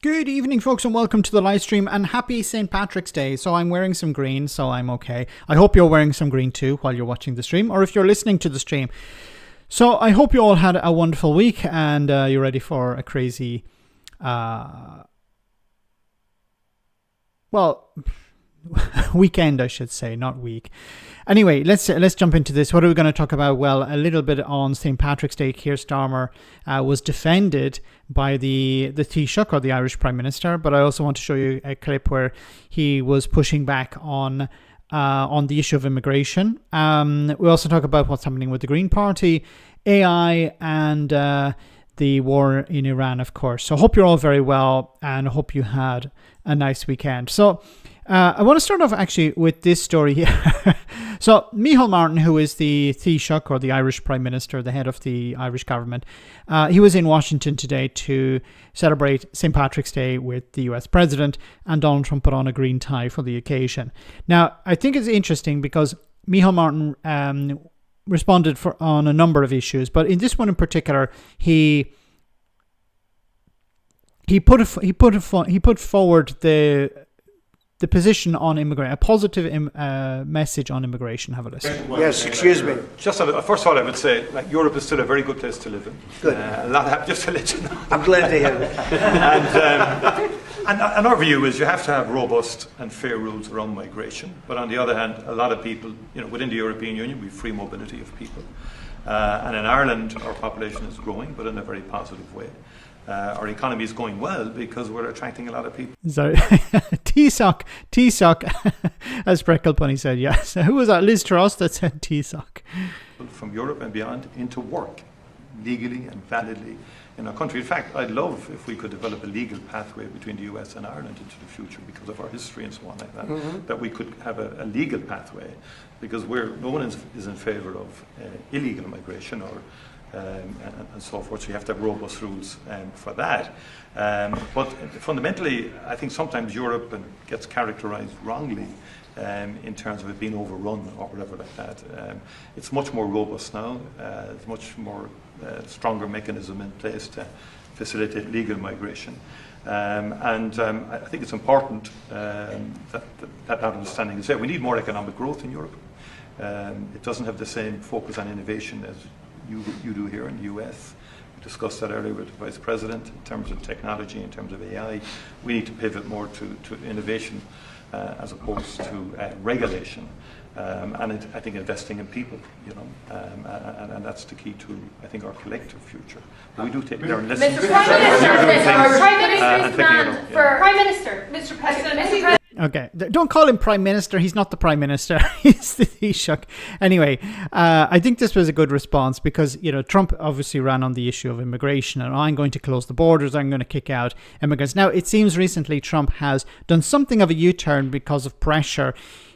Good evening, folks, and welcome to the live stream, and happy St. Patrick's Day. So I'm wearing some green, so I'm okay. I hope you're wearing some green too while you're watching the stream, or if you're listening to the stream. So I hope you all had a wonderful week, and you're ready for a crazy, weekend, I should say, not week. Anyway, let's jump into this. What are we going to talk about? Well, a little bit on St. Patrick's Day. Keir Starmer was defended by the Taoiseach, or the Irish Prime Minister, but I also want to show you a clip where he was pushing back on the issue of immigration. We also talk about what's happening with the Green Party, AI, and the war in Iran, of course. So I hope you're all very well, and I hope you had a nice weekend. So I want to start off actually with this story here. So Micheál Martin, who is the Taoiseach, or the Irish Prime Minister, the head of the Irish government, he was in Washington today to celebrate St. Patrick's Day with the US President, and Donald Trump put on a green tie for the occasion. Now, I think it's interesting because Micheál Martin responded on a number of issues, but in this one in particular, he put forward the position on immigration, a positive message on immigration. Have a listen. Yes, excuse me. First of all, I would say Europe is still a very good place to live in. Good. Just to let you know. I'm glad to hear it. And our view is you have to have robust and fair rules around migration. But on the other hand, a lot of people, within the European Union, we have free mobility of people. And in Ireland, our population is growing, but in a very positive way. Our economy is going well because we're attracting a lot of people. Sorry, Taoiseach, as Frecklepunny said, yes. Who was that? Liz Truss that said Taoiseach. From Europe and beyond into work, legally and validly in our country. In fact, I'd love if we could develop a legal pathway between the US and Ireland into the future because of our history and so on like that, that we could have a legal pathway, because no one is in favour of illegal migration and so forth. So you have to have robust rules for that. But fundamentally, I think sometimes Europe gets characterised wrongly in terms of it being overrun or whatever like that. It's much more robust now. There's much more stronger mechanism in place to facilitate legal migration. I think it's important that understanding is there. We need more economic growth in Europe. It doesn't have the same focus on innovation as you do here in the US. We discussed that earlier with the Vice President in terms of technology, in terms of AI. We need to pivot more to innovation as opposed to regulation. I think investing in people, and that's the key to, I think, our collective future. But we do take there and listen. Mr. Prime Minister, Mr. President. Okay, don't call him Prime Minister. He's not the Prime Minister. He's the Taoiseach. Anyway, I think this was a good response because, Trump obviously ran on the issue of immigration, and I'm going to close the borders. I'm going to kick out immigrants. Now, it seems recently Trump has done something of a U-turn because of pressure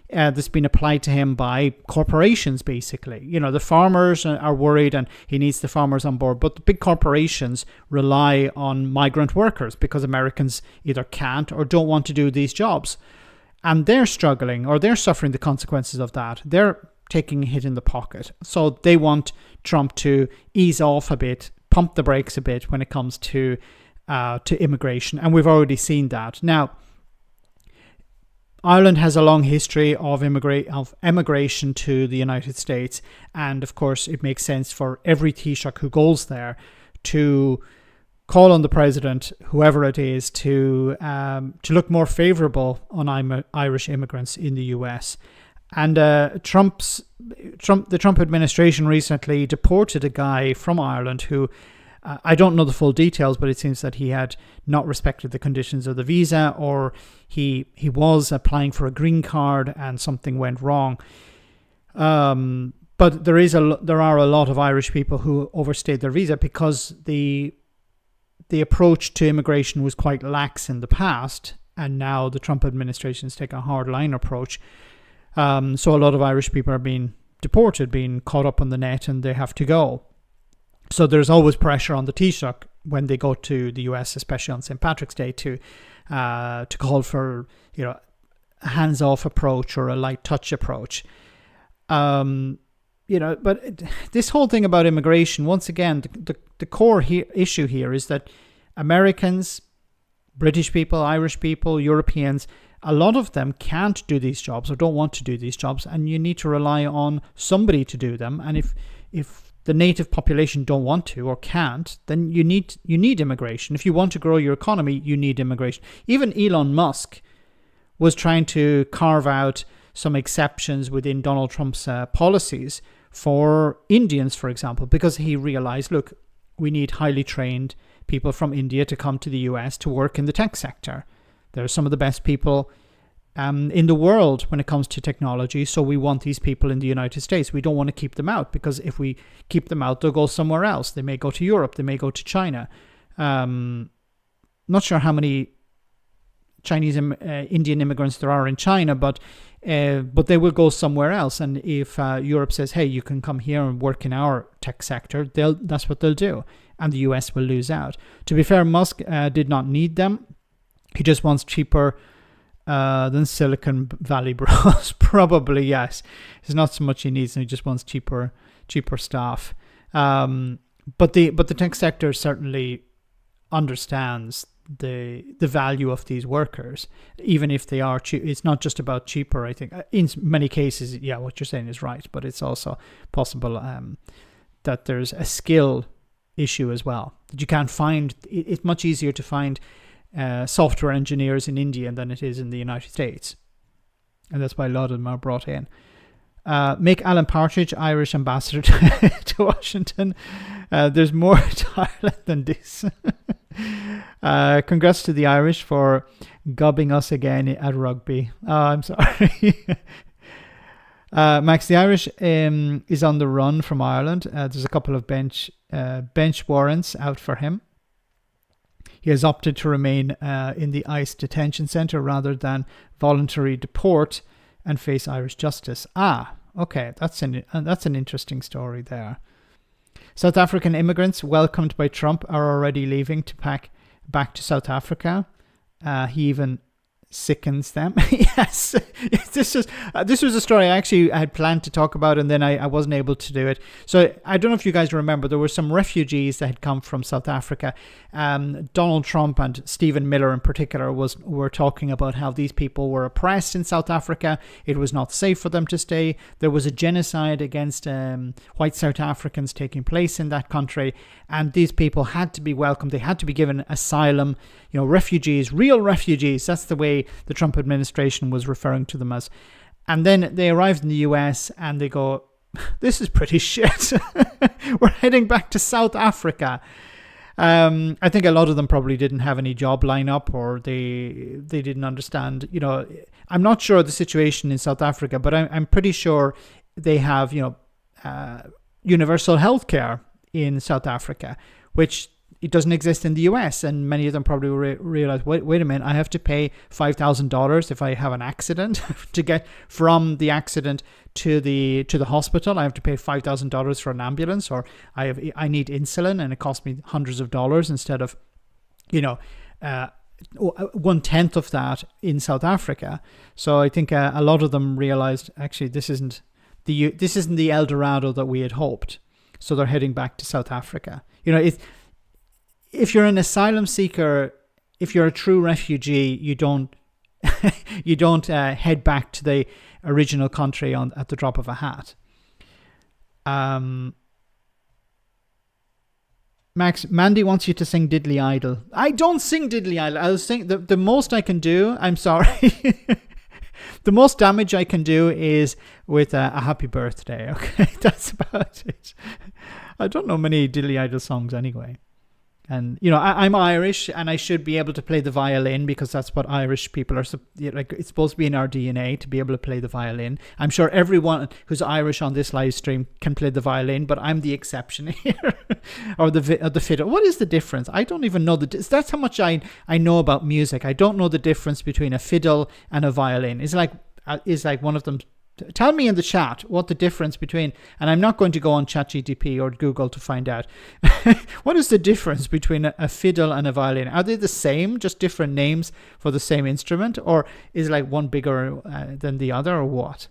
that's been applied to him by corporations, basically. The farmers are worried and he needs the farmers on board, but the big corporations rely on migrant workers because Americans either can't or don't want to do these jobs. And they're struggling, or they're suffering the consequences of that. They're taking a hit in the pocket. So they want Trump to ease off a bit, pump the brakes a bit when it comes to immigration. And we've already seen that. Now, Ireland has a long history of emigration to the United States, and of course it makes sense for every Taoiseach who goes there to call on the president, whoever it is, to look more favourable on Irish immigrants in the US. And the Trump administration recently deported a guy from Ireland who, I don't know the full details, but it seems that he had not respected the conditions of the visa, or he was applying for a green card and something went wrong. But there are a lot of Irish people who overstayed their visa because the approach to immigration was quite lax in the past, and now the Trump administration has taken a hard-line approach. So a lot of Irish people are being deported, being caught up on the net, and they have to go. So there's always pressure on the Taoiseach when they go to the US, especially on St. Patrick's Day, to call for a hands-off approach or a light touch approach. But this whole thing about immigration, once again, the core issue here is that Americans British people, Irish people, Europeans, a lot of them can't do these jobs or don't want to do these jobs, and you need to rely on somebody to do them. And if the native population don't want to or can't, then you need immigration. If you want to grow your economy, you need immigration. Even Elon Musk was trying to carve out some exceptions within Donald Trump's policies for Indians, for example, because he realized, look, we need highly trained people from India to come to the US to work in the tech sector. They're some of the best people in the world when it comes to technology. So we want these people in the United States. We don't want to keep them out, because if we keep them out, they'll go somewhere else. They may go to Europe. They may go to China. Not sure how many Chinese Indian immigrants there are in China, but they will go somewhere else. And if Europe says, hey, you can come here and work in our tech sector, that's what they'll do. And the US will lose out. To be fair, Musk did not need them. He just wants cheaper than Silicon Valley bros. Probably, yes. It's not so much he needs, he just wants cheaper staff. But the tech sector certainly understands the value of these workers, even if they are cheap. It's not just about cheaper. I think in many cases, yeah, what you're saying is right, but it's also possible that there's a skill issue as well, that you can't find. It's much easier to find software engineers in India than it is in the United States, and that's why a lot of them are brought in. Make Alan Partridge Irish ambassador to Washington. There's more to Ireland than this. Congrats to the Irish for gubbing us again at rugby. I'm sorry. Max, the Irish is on the run from Ireland. There's a couple of bench warrants out for him. He has opted to remain in the ICE detention centre rather than voluntary deport and face Irish justice. Okay, that's an interesting story there. South African immigrants welcomed by Trump are already leaving to pack back to South Africa. He even sickens them. Yes, this was a story I actually had planned to talk about, and then I wasn't able to do it. So I don't know if you guys remember, there were some refugees that had come from South Africa. Donald Trump and Stephen Miller in particular were talking about how these people were oppressed in South Africa. It was not safe for them to stay. There was a genocide against white South Africans taking place in that country, and these people had to be welcomed. They had to be given asylum. Refugees, real refugees. That's the way the Trump administration was referring to them as. And then they arrived in the US and they go, this is pretty shit. We're heading back to South Africa. I think a lot of them probably didn't have any job lineup, or they didn't understand. I'm not sure the situation in South Africa, but I'm pretty sure they have universal health care in South Africa, which it doesn't exist in the US, and many of them probably realize, wait a minute, I have to pay $5,000 if I have an accident to get from the accident to the hospital. I have to pay $5,000 for an ambulance, or I need insulin and it costs me hundreds of dollars instead of 1/10 of that in South Africa. So I think a lot of them realized, actually, this isn't the El Dorado that we had hoped. So they're heading back to South Africa. If you're an asylum seeker, if you're a true refugee, you don't head back to the original country at the drop of a hat. Max, Mandy wants you to sing Diddley Idle. I don't sing Diddley Idle. I'll sing the most I can do. I'm sorry. The most damage I can do is with a happy birthday. Okay, that's about it. I don't know many Diddley Idle songs anyway. And, I'm Irish and I should be able to play the violin, because that's what Irish people are, it's supposed to be in our DNA to be able to play the violin. I'm sure everyone who's Irish on this live stream can play the violin, but I'm the exception here. or the fiddle. What is the difference? I don't even know that's how much I know about music. I don't know the difference between a fiddle and a violin. It's like one of them. Tell me in the chat what the difference between, and I'm not going to go on ChatGPT or Google to find out. What is the difference between a fiddle and a violin? Are they the same, just different names for the same instrument? Or is one bigger than the other, or what?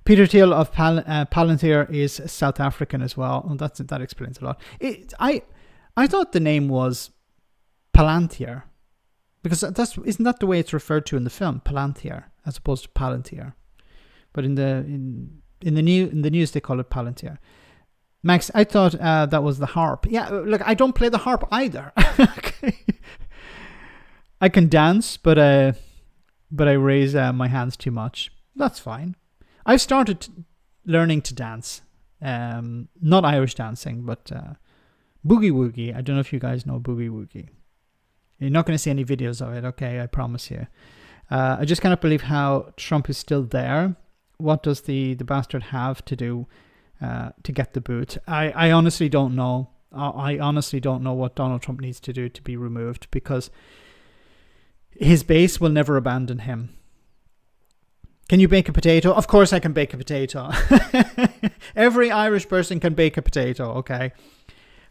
Peter Thiel of Palantir is South African as well. Oh, that explains a lot. I thought the name was Palantir. because isn't that the way it's referred to in the film, Palantir, as opposed to Palantir? But in the news they call it Palantir. Max, I thought that was the harp. Yeah, look, I don't play the harp either. Okay. I can dance, but I raise my hands too much. That's fine. I've started learning to dance. Not Irish dancing, but boogie woogie. I don't know if you guys know boogie woogie. You're not going to see any videos of it, okay? I promise you. I just cannot believe how Trump is still there. What does the bastard have to do to get the boot? I honestly don't know. I honestly don't know what Donald Trump needs to do to be removed, because his base will never abandon him. Can you bake a potato? Of course I can bake a potato. Every Irish person can bake a potato, okay?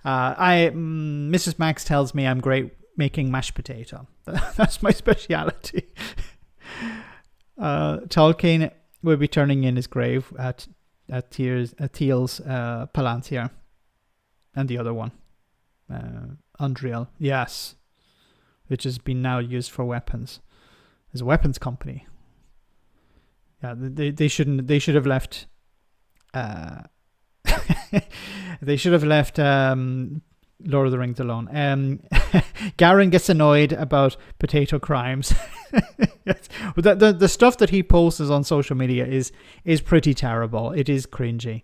Mrs. Max tells me I'm great making mashed potato. That's my speciality. Tolkien will be turning in his grave at Thiel's Palantir. And the other one. Undreal. Yes. Which has been now used for weapons. As a weapons company. Yeah, they should have left. They should have left Lord of the Rings alone. Garen gets annoyed about potato crimes. Yes. The stuff that he posts on social media is pretty terrible. It is cringy.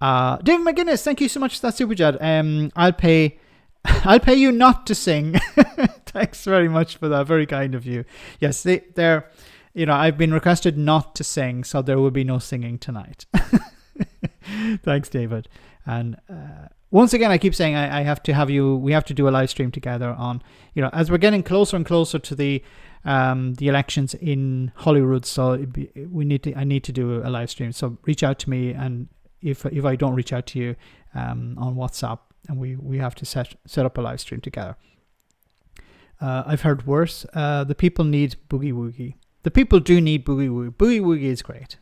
David McGuinness, thank you so much for that super chat. I'll pay you not to sing. Thanks very much for that. Very kind of you. Yes, they're. I've been requested not to sing, so there will be no singing tonight. Thanks, David. And once again, I keep saying I have to have you. We have to do a live stream together on, as we're getting closer and closer to the elections in Holyrood. So I need to do a live stream. So reach out to me, and if I don't reach out to you on WhatsApp, and we have to set up a live stream together. I've heard worse. The people need boogie woogie. The people do need boogie woogie. Boogie woogie is great.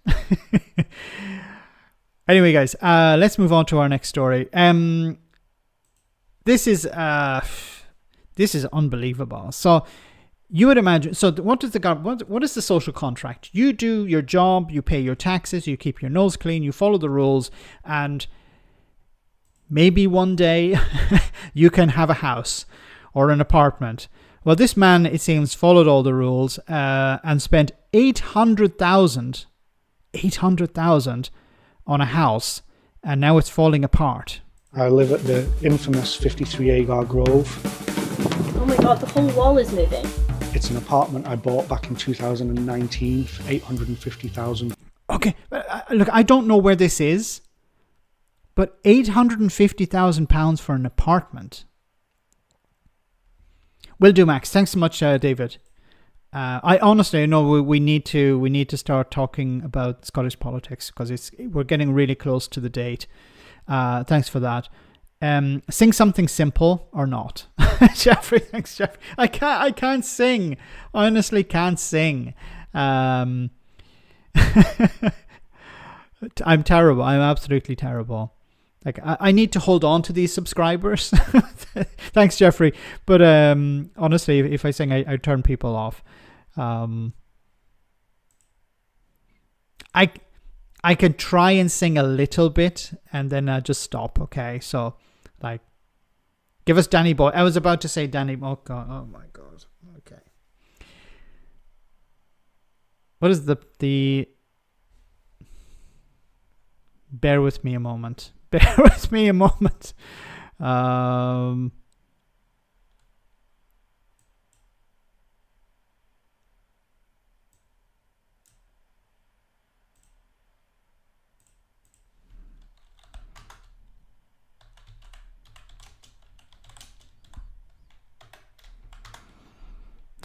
Anyway, guys, let's move on to our next story. This is unbelievable. So you would imagine. So what is the social contract? You do your job, you pay your taxes, you keep your nose clean, you follow the rules, and maybe one day you can have a house or an apartment. Well, this man, it seems, followed all the rules and spent $800,000 on a house, and now it's falling apart. I live at the infamous 53 Agar Grove. Oh my god, the whole wall is moving. It's an apartment I bought back in 2019 for $850,000. Okay, look, I don't know where this is, but £850,000 for an apartment. Will do, Max. Thanks so much, David. I honestly know we need to start talking about Scottish politics, because we're getting really close to the date. Thanks for that. Sing something simple or not, Jeffrey. Thanks, Jeffrey. I can't sing. I honestly can't sing. I'm terrible. I'm absolutely terrible. Like I need to hold on to these subscribers. Thanks, Jeffrey. But honestly, if I sing, I turn people off. I can try and sing a little bit, and then I just stop. Okay, so like, give us Danny Boy. I was about to say Danny. Oh God. Oh my God. Okay. What is the? Bear with me a moment. Bear with me a moment.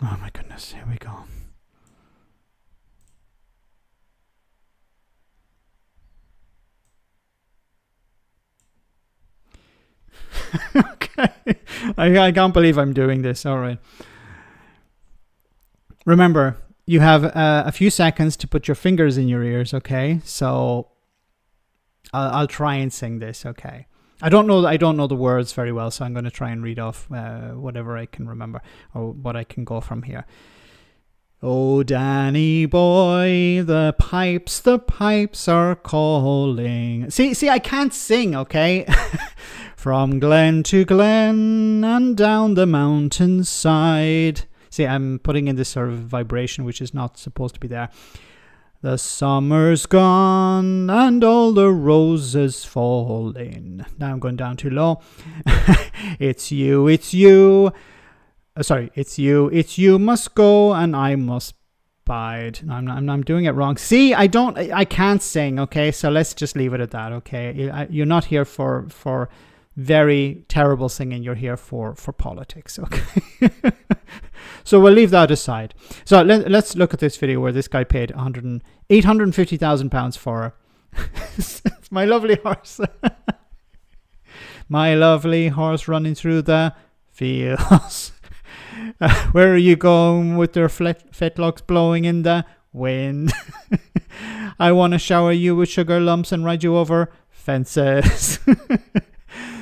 Oh my goodness, here we go. Okay. I can't believe I'm doing this. All right. Remember, you have a few seconds to put your fingers in your ears, okay? So I'll try and sing this, okay? I don't know the words very well, so I'm going to try and read off whatever I can remember or what I can go from here. Oh, Danny boy, the pipes are calling. See, I can't sing, okay? From glen to glen and down the mountainside. See, I'm putting in this sort of vibration, which is not supposed to be there. The summer's gone and all the roses falling. Now I'm going down too low. It's you. It's you must go and I must bide. I'm doing it wrong. See, I can't sing, okay? So let's just leave it at that, okay? You're not here for very terrible singing. You're here for politics, okay? So we'll leave that aside. So let's look at this video where this guy paid £850,000 for my lovely horse. My lovely horse running through the fields. Where are you going with your fetlocks blowing in the wind? I want to shower you with sugar lumps and ride you over fences.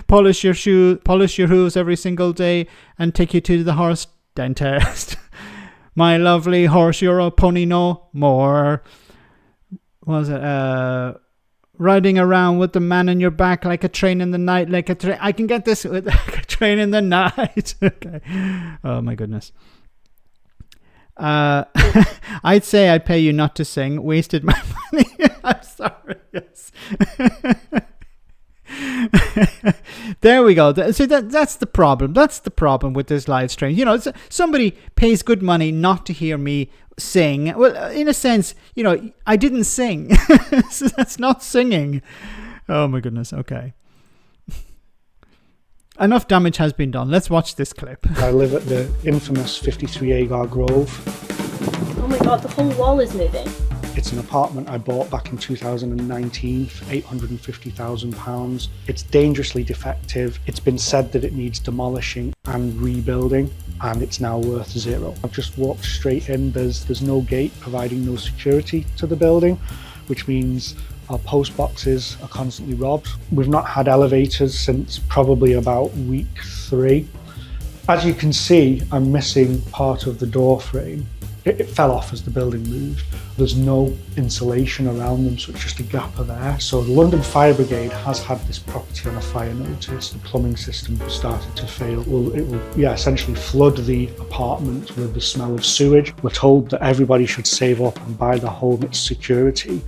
Polish your hooves every single day and take you to the horse dentist. My lovely horse, you're a pony no more. What was it? Riding around with the man on your back like a train in the night, like a train. I can get this with like a train in the night. Okay. Oh my goodness. I'd say I'd pay you not to sing. Wasted my money. I'm sorry. Yes. There we go. See, that's the problem. That's the problem with this live stream. You know, somebody pays good money not to hear me sing. Well, in a sense, you know, I didn't sing. So that's not singing. Oh my goodness. Okay. Enough damage has been done. Let's watch this clip. I live at the infamous 53 Agar Grove. Oh my god, the whole wall is moving. It's an apartment I bought back in 2019 for £850,000. It's dangerously defective. It's been said that it needs demolishing and rebuilding, and it's now worth zero. I've just walked straight in. There's no gate providing no security to the building, which means our post boxes are constantly robbed. We've not had elevators since probably about week 3. As you can see, I'm missing part of the door frame. It fell off as the building moved. There's no insulation around them, so it's just a gap there. So the London Fire Brigade has had this property on a fire notice. The plumbing system has started to fail. It will essentially flood the apartment with the smell of sewage. We're told that everybody should save up and buy the home at security.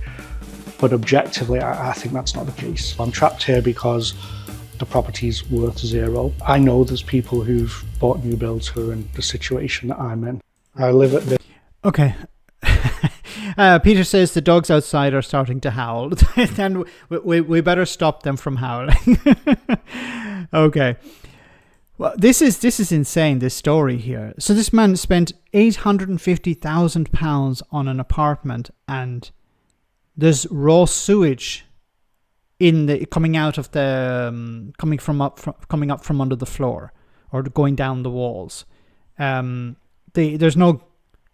But objectively, I think that's not the case. I'm trapped here because the property's worth zero. I know there's people who've bought new builds who are in the situation that I'm in. I live at the... Okay. Peter says the dogs outside are starting to howl. And we better stop them from howling. Okay. Well, this is insane, this story here. So this man spent £850,000 on an apartment, and there's raw sewage coming up from under the floor or going down the walls. There's no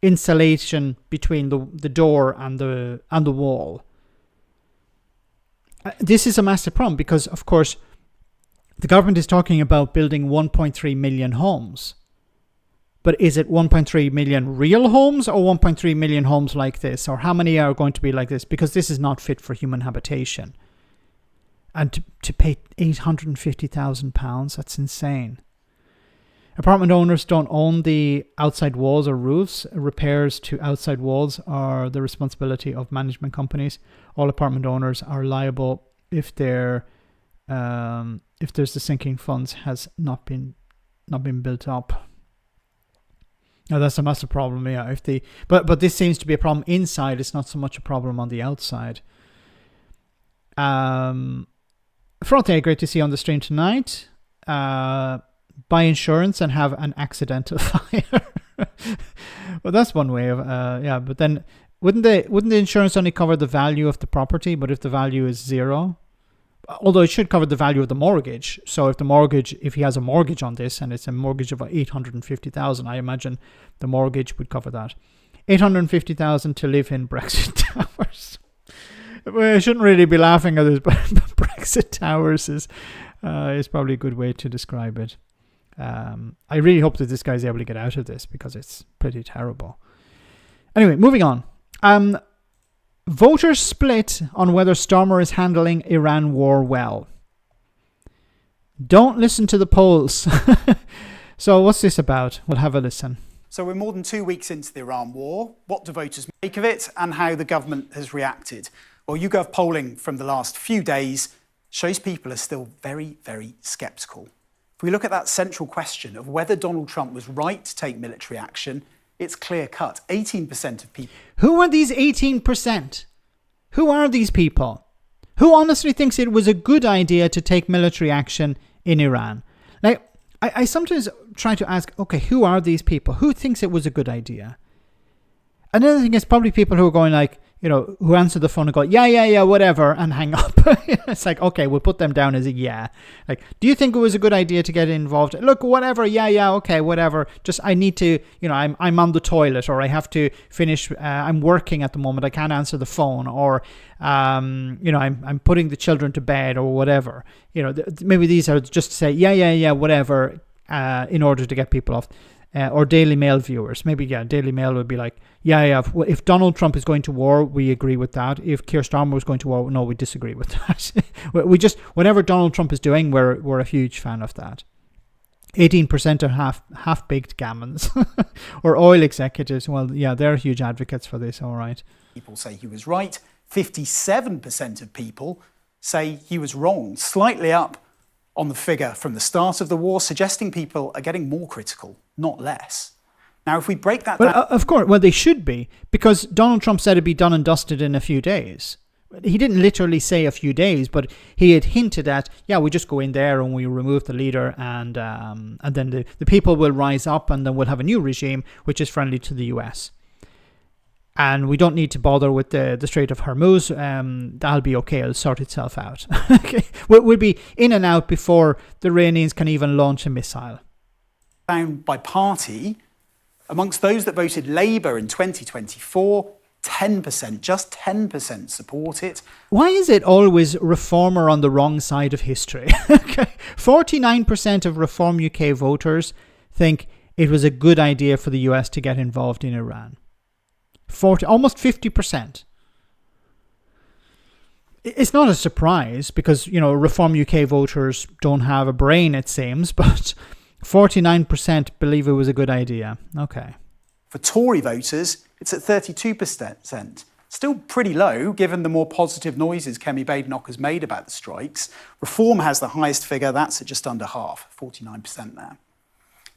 insulation between the door and the wall. This is a massive problem because, of course, the government is talking about building 1.3 million homes. But is it 1.3 million real homes or 1.3 million homes like this? Or how many are going to be like this? Because this is not fit for human habitation. And to pay £850,000, that's insane. Apartment owners don't own the outside walls or roofs. Repairs to outside walls are the responsibility of management companies. All apartment owners are liable if there's the sinking funds has not been built up. Now that's a massive problem, yeah. But this seems to be a problem inside. It's not so much a problem on the outside. Fronte, great to see you on the stream tonight. Buy insurance and have an accidental fire. Well, that's one way of yeah. But then wouldn't the insurance only cover the value of the property? But if the value is zero, although it should cover the value of the mortgage. So if he has a mortgage on this and it's a mortgage of 850,000, I imagine the mortgage would cover that. 850,000 to live in Brexit towers. Well, I shouldn't really be laughing at this, but Brexit towers is Is probably a good way to describe it. I really hope that this guy's able to get out of this because it's pretty terrible. Anyway, moving on. Voters split on whether Starmer is handling Iran war well. Don't listen to the polls. So what's this about? We'll have a listen. So we're more than 2 weeks into the Iran war. What do voters make of it and how the government has reacted? Well, YouGov polling from the last few days shows people are still very, very sceptical. If we look at that central question of whether Donald Trump was right to take military action, it's clear cut. 18% of people. Who are these 18%? Who are these people? Who honestly thinks it was a good idea to take military action in Iran? Like, I sometimes try to ask, okay, who are these people? Who thinks it was a good idea? Another thing is probably people who are going like, who answer the phone and go, yeah, whatever, and hang up. It's like, okay, we'll put them down as a yeah. Like, do you think it was a good idea to get involved? Look, whatever, yeah, okay, whatever. Just, I need to, I'm on the toilet, or I have to finish, I'm working at the moment, I can't answer the phone, or, I'm putting the children to bed, or whatever. Maybe these are just to say, yeah, whatever, in order to get people off. Or Daily Mail viewers. Maybe, Daily Mail would be like, yeah, if Donald Trump is going to war, we agree with that. If Keir Starmer was going to war, no, we disagree with that. We just, whatever Donald Trump is doing, we're a huge fan of that. 18% are half-baked gammons. Or oil executives. Well, yeah, they're huge advocates for this, all right. People say he was right. 57% of people say he was wrong, slightly up on the figure from the start of the war, suggesting people are getting more critical, not less. Now, if we break that down... Of course, well, they should be, because Donald Trump said it'd be done and dusted in a few days. He didn't literally say a few days, but he had hinted at, we just go in there and we remove the leader, and then the people will rise up, and then we'll have a new regime which is friendly to the US. And we don't need to bother with the Strait of Hormuz. That'll be okay. It'll sort itself out. Okay. We'll be in and out before the Iranians can even launch a missile. Down by party, amongst those that voted Labour in 2024, 10%, just 10% support it. Why is it always Reformer on the wrong side of history? Okay. 49% of Reform UK voters think it was a good idea for the US to get involved in Iran. Almost 50%. It's not a surprise because, Reform UK voters don't have a brain, it seems, but 49% believe it was a good idea. Okay. For Tory voters, it's at 32%. Still pretty low, given the more positive noises Kemi Badenoch has made about the strikes. Reform has the highest figure, that's at just under half, 49% there.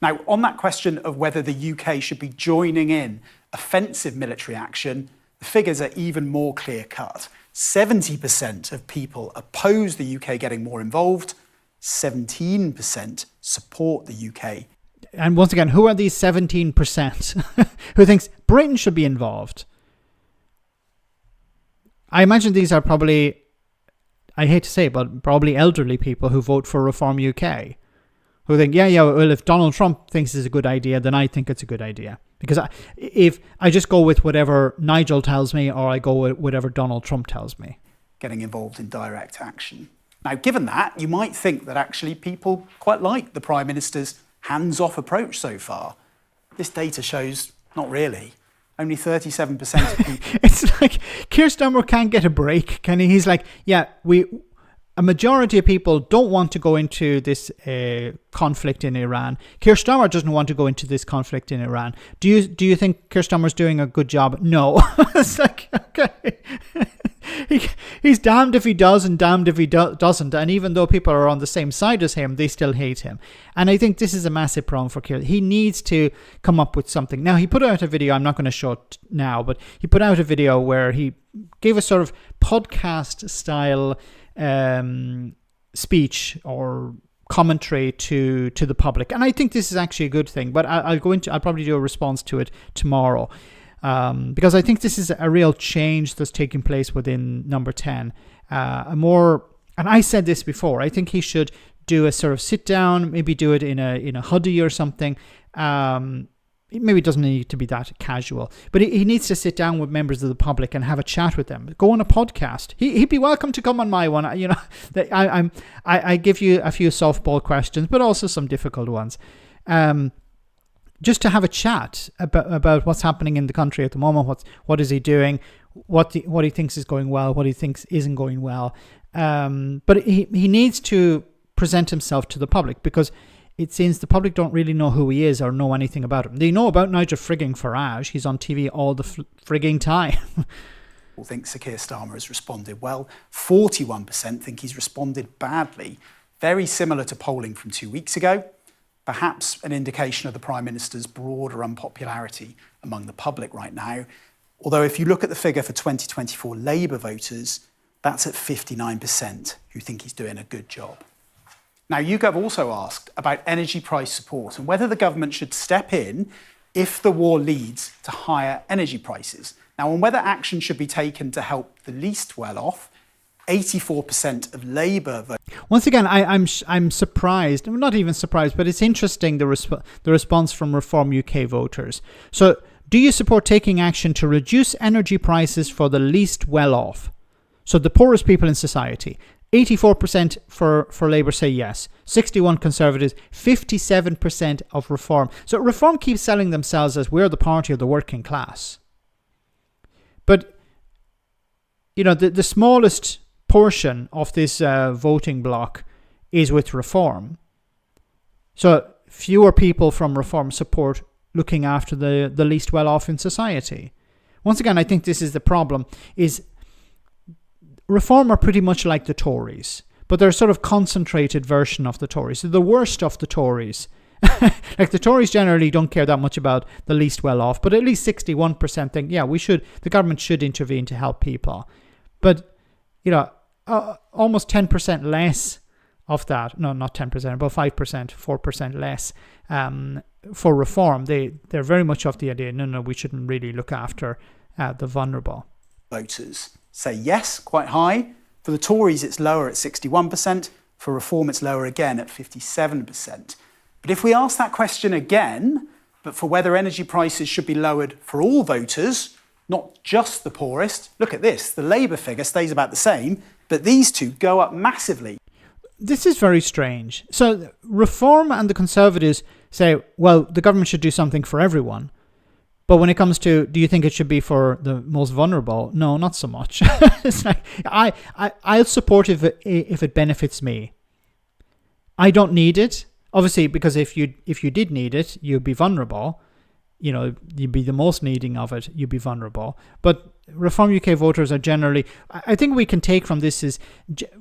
Now, on that question of whether the UK should be joining in offensive military action, the figures are even more clear-cut. 70% of people oppose the UK getting more involved. 17% support the UK. And once again, who are these 17% who thinks Britain should be involved? I imagine these are probably, I hate to say it, but probably elderly people who vote for Reform UK. Who think, well, if Donald Trump thinks it's a good idea, then I think it's a good idea. Because if I just go with whatever Nigel tells me, or I go with whatever Donald Trump tells me. Getting involved in direct action. Now, given that, you might think that actually people quite like the Prime Minister's hands-off approach so far. This data shows not really. Only 37% of people... It's like Keir Starmer can't get a break, can he? He's like, a majority of people don't want to go into this conflict in Iran. Keir Starmer doesn't want to go into this conflict in Iran. Do you think Keir Starmer's doing a good job? No. It's like, okay. He's damned if he does and damned if he doesn't. And even though people are on the same side as him, they still hate him. And I think this is a massive problem for Keir. He needs to come up with something. Now, he put out a video, I'm not going to show it now, but he put out a video where he gave a sort of podcast style speech or commentary to the public, and I think this is actually a good thing. But I'll probably do a response to it tomorrow, because I think this is a real change that's taking place within Number 10. And I said this before, I think he should do a sort of sit down, maybe do it in a hoodie or something, maybe it doesn't need to be that casual, but he needs to sit down with members of the public and have a chat with them. Go on a podcast. He'd be welcome to come on my one. You know, I give you a few softball questions, but also some difficult ones. Just to have a chat about what's happening in the country at the moment. What is he doing? What he thinks is going well, what he thinks isn't going well. But he needs to present himself to the public, because it seems the public don't really know who he is or know anything about him. They know about Nigel frigging Farage. He's on TV all the frigging time. People think Sir Keir Starmer has responded well. 41% think he's responded badly. Very similar to polling from 2 weeks ago. Perhaps an indication of the Prime Minister's broader unpopularity among the public right now. Although if you look at the figure for 2024 Labour voters, that's at 59% who think he's doing a good job. Now, YouGov also asked about energy price support and whether the government should step in if the war leads to higher energy prices. Now, on whether action should be taken to help the least well-off, 84% of Labour voted. Once again, I'm surprised. I'm not even surprised, but it's interesting, the response from Reform UK voters. So, do you support taking action to reduce energy prices for the least well-off? So the poorest people in society. 84% for Labour say yes. 61 Conservatives, 57% of Reform. So Reform keeps selling themselves as we're the party of the working class. But, you know, the smallest portion of this voting bloc is with Reform. So fewer people from Reform support looking after the least well-off in society. Once again, I think this is the problem, is Reform are pretty much like the Tories, but they're a sort of concentrated version of the Tories. They're the worst of the Tories. Like the Tories generally don't care that much about the least well-off, but at least 61% think, yeah, the government should intervene to help people. But, you know, almost 10% less of that, no, not 10%, about 5%, 4% less for Reform. They're very much of the idea, no, we shouldn't really look after the vulnerable. Voters say yes, quite high. For the Tories, it's lower at 61%. For Reform, it's lower again at 57%. But if we ask that question again, but for whether energy prices should be lowered for all voters, not just the poorest, look at this. The Labour figure stays about the same, but these two go up massively. This is very strange. So Reform and the Conservatives say, well, the government should do something for everyone. But when it comes to, do you think it should be for the most vulnerable? No, not so much. It's like, I'll support if it benefits me. I don't need it. Obviously, because if you did need it, you'd be vulnerable. You know, you'd be the most needing of it, you'd be vulnerable. But Reform UK voters are generally, I think we can take from this is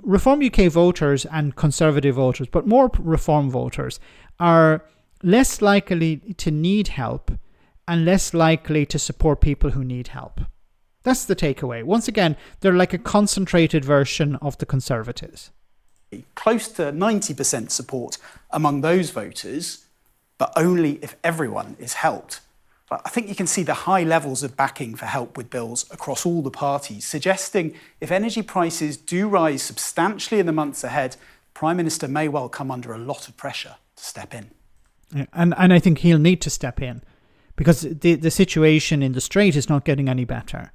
Reform UK voters and Conservative voters, but more Reform voters are less likely to need help and less likely to support people who need help. That's the takeaway. Once again, they're like a concentrated version of the Conservatives. Close to 90% support among those voters, but only if everyone is helped. But I think you can see the high levels of backing for help with bills across all the parties, suggesting if energy prices do rise substantially in the months ahead, Prime Minister may well come under a lot of pressure to step in. Yeah, and I think he'll need to step in, because the situation in the Strait is not getting any better.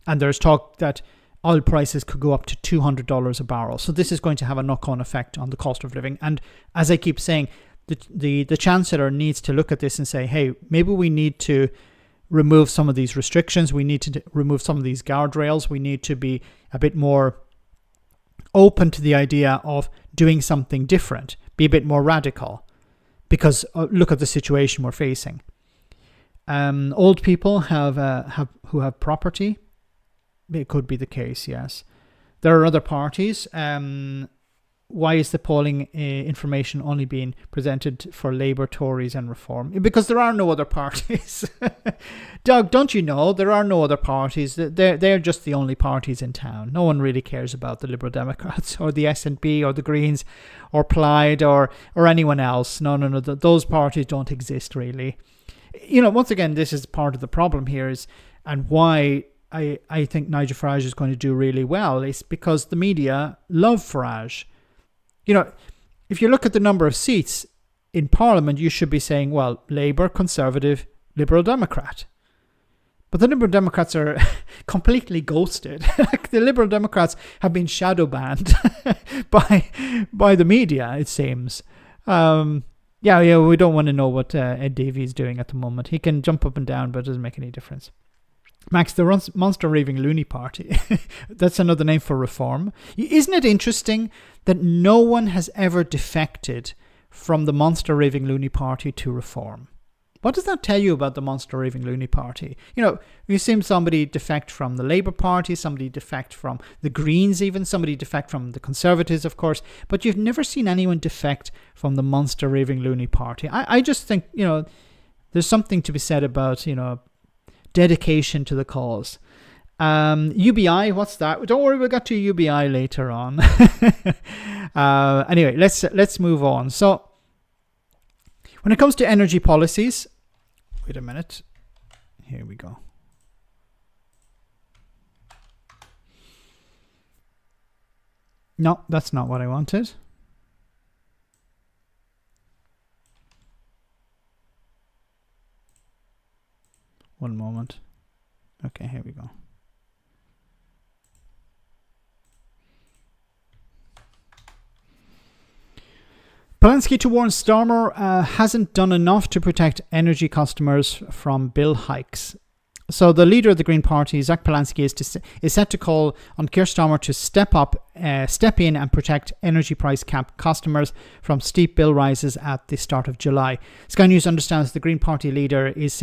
And there's talk that oil prices could go up to $200 a barrel. So this is going to have a knock-on effect on the cost of living. And as I keep saying, the Chancellor needs to look at this and say, hey, maybe we need to remove some of these restrictions. We need to remove some of these guardrails. We need to be a bit more open to the idea of doing something different, be a bit more radical, because look at the situation we're facing. Old people who have property. It could be the case, yes. There are other parties. Why is the polling information only being presented for Labour, Tories and Reform? Because there are no other parties. Doug, don't you know? There are no other parties. They're just the only parties in town. No one really cares about the Liberal Democrats or the SNP or the Greens or Plaid or anyone else. No. Those parties don't exist, really. You know, once again, this is part of the problem here and why I think Nigel Farage is going to do really well is because the media love Farage. You know, if you look at the number of seats, in Parliament, you should be saying, well, Labour, Conservative, Liberal Democrat. But the Liberal Democrats are completely ghosted. Like, the Liberal Democrats have been shadow banned by the media, it seems. Yeah, we don't want to know what Ed Davey is doing at the moment. He can jump up and down, but it doesn't make any difference. Max, the Monster Raving Loony Party. That's another name for reform. Isn't it interesting that no one has ever defected from the Monster Raving Loony Party to reform? What does that tell you about the Monster Raving Loony Party? You know, we've seen somebody defect from the Labour Party, somebody defect from the Greens even, somebody defect from the Conservatives, of course, but you've never seen anyone defect from the Monster Raving Loony Party. I just think, you know, there's something to be said about, you know, dedication to the cause. UBI, what's that? Don't worry, we'll get to UBI later on. Anyway, let's move on. So, when it comes to energy policies, wait a minute. Here we go. No, that's not what I wanted. One moment. Okay, here we go. Polanski to warn Starmer hasn't done enough to protect energy customers from bill hikes. So the leader of the Green Party, Zach Polanski, is set to call on Keir Starmer to step in and protect energy price cap customers from steep bill rises at the start of July. Sky News understands the Green Party leader is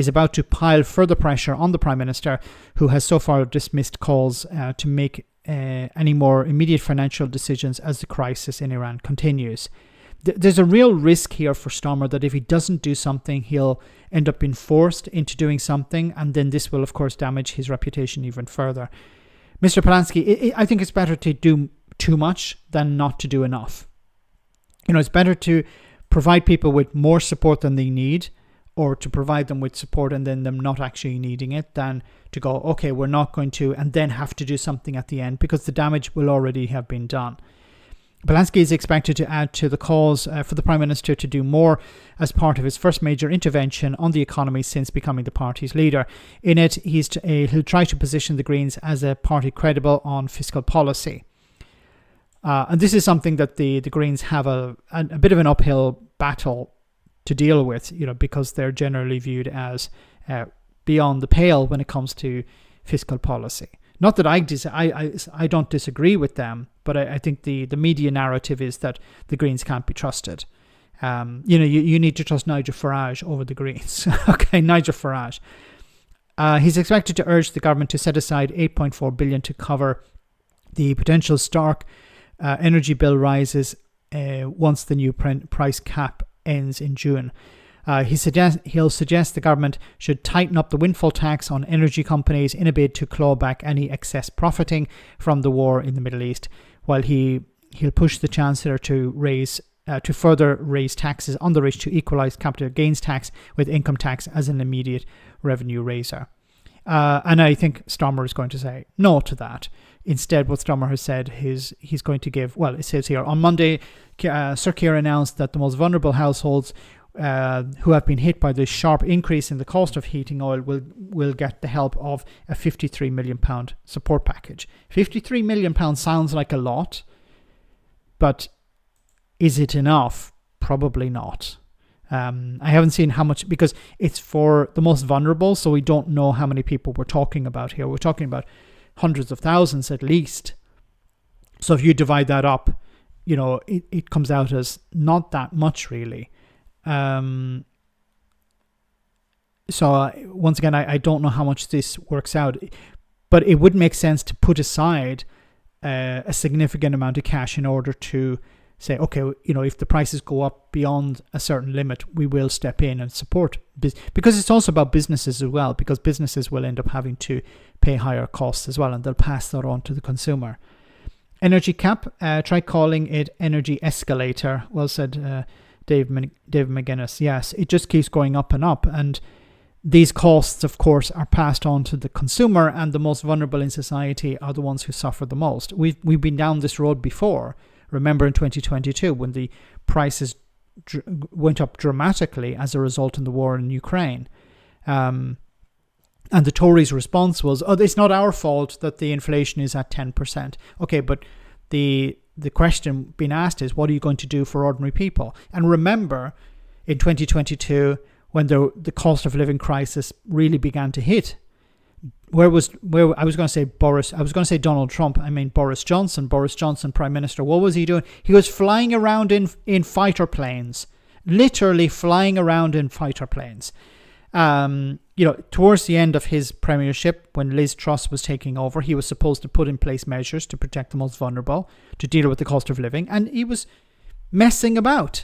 about to pile further pressure on the Prime Minister, who has so far dismissed calls to make any more immediate financial decisions as the crisis in Iran continues. There's a real risk here for Starmer that if he doesn't do something, he'll end up being forced into doing something, and then this will, of course, damage his reputation even further. Mr. Polanski, I think it's better to do too much than not to do enough. You know, it's better to provide people with more support than they need, or to provide them with support and then them not actually needing it, than to go, okay, we're not going to, and then have to do something at the end, because the damage will already have been done. Polanski is expected to add to the calls for the Prime Minister to do more as part of his first major intervention on the economy since becoming the party's leader. In it, he'll try to position the Greens as a party credible on fiscal policy. And this is something that the Greens have a bit of an uphill battle to deal with, you know, because they're generally viewed as beyond the pale when it comes to fiscal policy. Not that I don't disagree with them, but I think the media narrative is that the Greens can't be trusted. You know, you need to trust Nigel Farage over the Greens. Okay, Nigel Farage. He's expected to urge the government to set aside $8.4 billion to cover the potential stark energy bill rises once the new price cap ends in June. He'll suggest the government should tighten up the windfall tax on energy companies in a bid to claw back any excess profiting from the war in the Middle East, while he'll push the Chancellor to further raise taxes on the rich to equalise capital gains tax with income tax as an immediate revenue raiser. And I think Starmer is going to say no to that. Instead, what Starmer has said is he's going to give, well, it says here, on Monday, Sir Keir announced that the most vulnerable households who have been hit by the sharp increase in the cost of heating oil will get the help of a £53 million support package. £53 million sounds like a lot, but is it enough? Probably not. I haven't seen how much, because it's for the most vulnerable, so we don't know how many people we're talking about here. We're talking about hundreds of thousands at least. So if you divide that up, you know, it comes out as not that much really. So once again, I don't know how much this works out, but it would make sense to put aside a significant amount of cash in order to say, okay, you know, if the prices go up beyond a certain limit, we will step in and support, because it's also about businesses as well, because businesses will end up having to pay higher costs as well, and they'll pass that on to the consumer. Energy cap, try calling it energy escalator. Well said, Dave McGuinness. Yes, it just keeps going up and up, and these costs, of course, are passed on to the consumer, and the most vulnerable in society are the ones who suffer the most. We've been down this road before. Remember in 2022 when the prices went up dramatically as a result of the war in Ukraine. And the Tories' response was, "Oh, it's not our fault that the inflation is at 10%." Okay, but the question being asked is, what are you going to do for ordinary people? And remember, in 2022, when the cost of living crisis really began to hit, where I was going to say Donald Trump, I mean Boris Johnson, Prime Minister. What was he doing? He was flying around in fighter planes, literally flying around in fighter planes. Towards the end of his premiership, when Liz Truss was taking over, he was supposed to put in place measures to protect the most vulnerable, to deal with the cost of living, and he was messing about.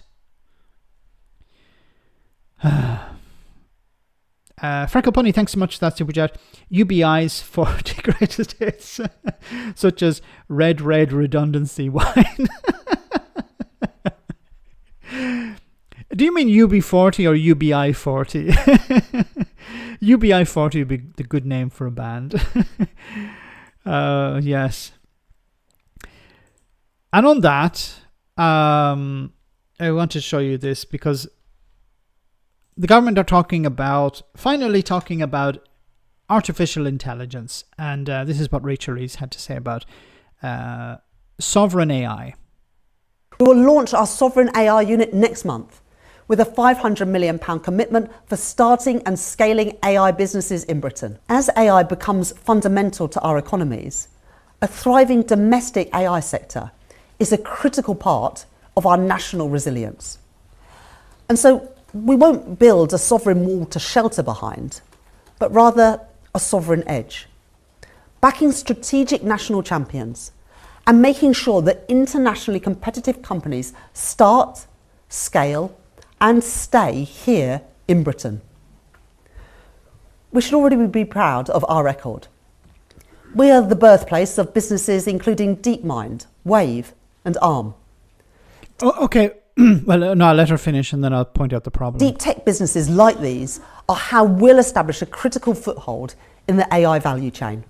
Freckle Bunny, thanks so much for that super chat. UBIs for the greatest hits, such as red redundancy wine. Do you mean UB40 or UBI 40? UBI 40 would be the good name for a band. Yes. And on that, I want to show you this because the government are finally talking about artificial intelligence. And this is what Rachel Reeves had to say about sovereign AI. We will launch our sovereign AI unit next month, with a £500 million commitment for starting and scaling AI businesses in Britain. As AI becomes fundamental to our economies, a thriving domestic AI sector is a critical part of our national resilience. And so we won't build a sovereign wall to shelter behind, but rather a sovereign edge, backing strategic national champions and making sure that internationally competitive companies start, scale, and stay here in Britain. We should already be proud of our record. We are the birthplace of businesses including DeepMind, Wave, and Arm. Oh, okay. Well, no, I'll let her finish and then I'll point out the problem. Deep tech businesses like these are how we'll establish a critical foothold in the AI value chain,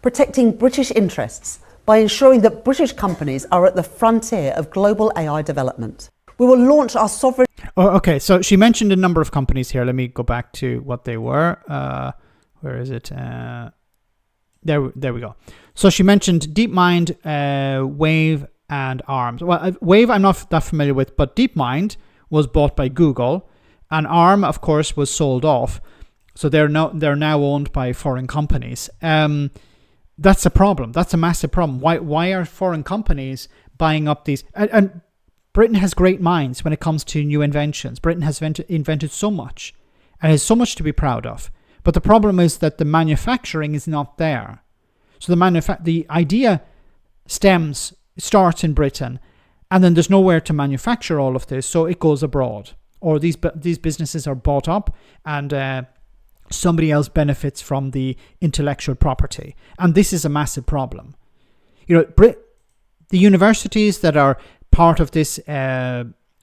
protecting British interests by ensuring that British companies are at the frontier of global AI development. We will launch our sovereign... Oh, okay, so she mentioned a number of companies here. Let me go back to what they were. Where is it? There we go. So she mentioned DeepMind, Wave, and ARM. Well, Wave I'm not that familiar with, but DeepMind was bought by Google, and ARM, of course, was sold off. So they're now owned by foreign companies. That's a problem. That's a massive problem. Why are foreign companies buying up these? And Britain has great minds when it comes to new inventions. Britain has invented so much and has so much to be proud of. But the problem is that the manufacturing is not there. So the idea starts in Britain, and then there's nowhere to manufacture all of this, so it goes abroad. Or these businesses are bought up, and somebody else benefits from the intellectual property. And this is a massive problem. The universities that are part of this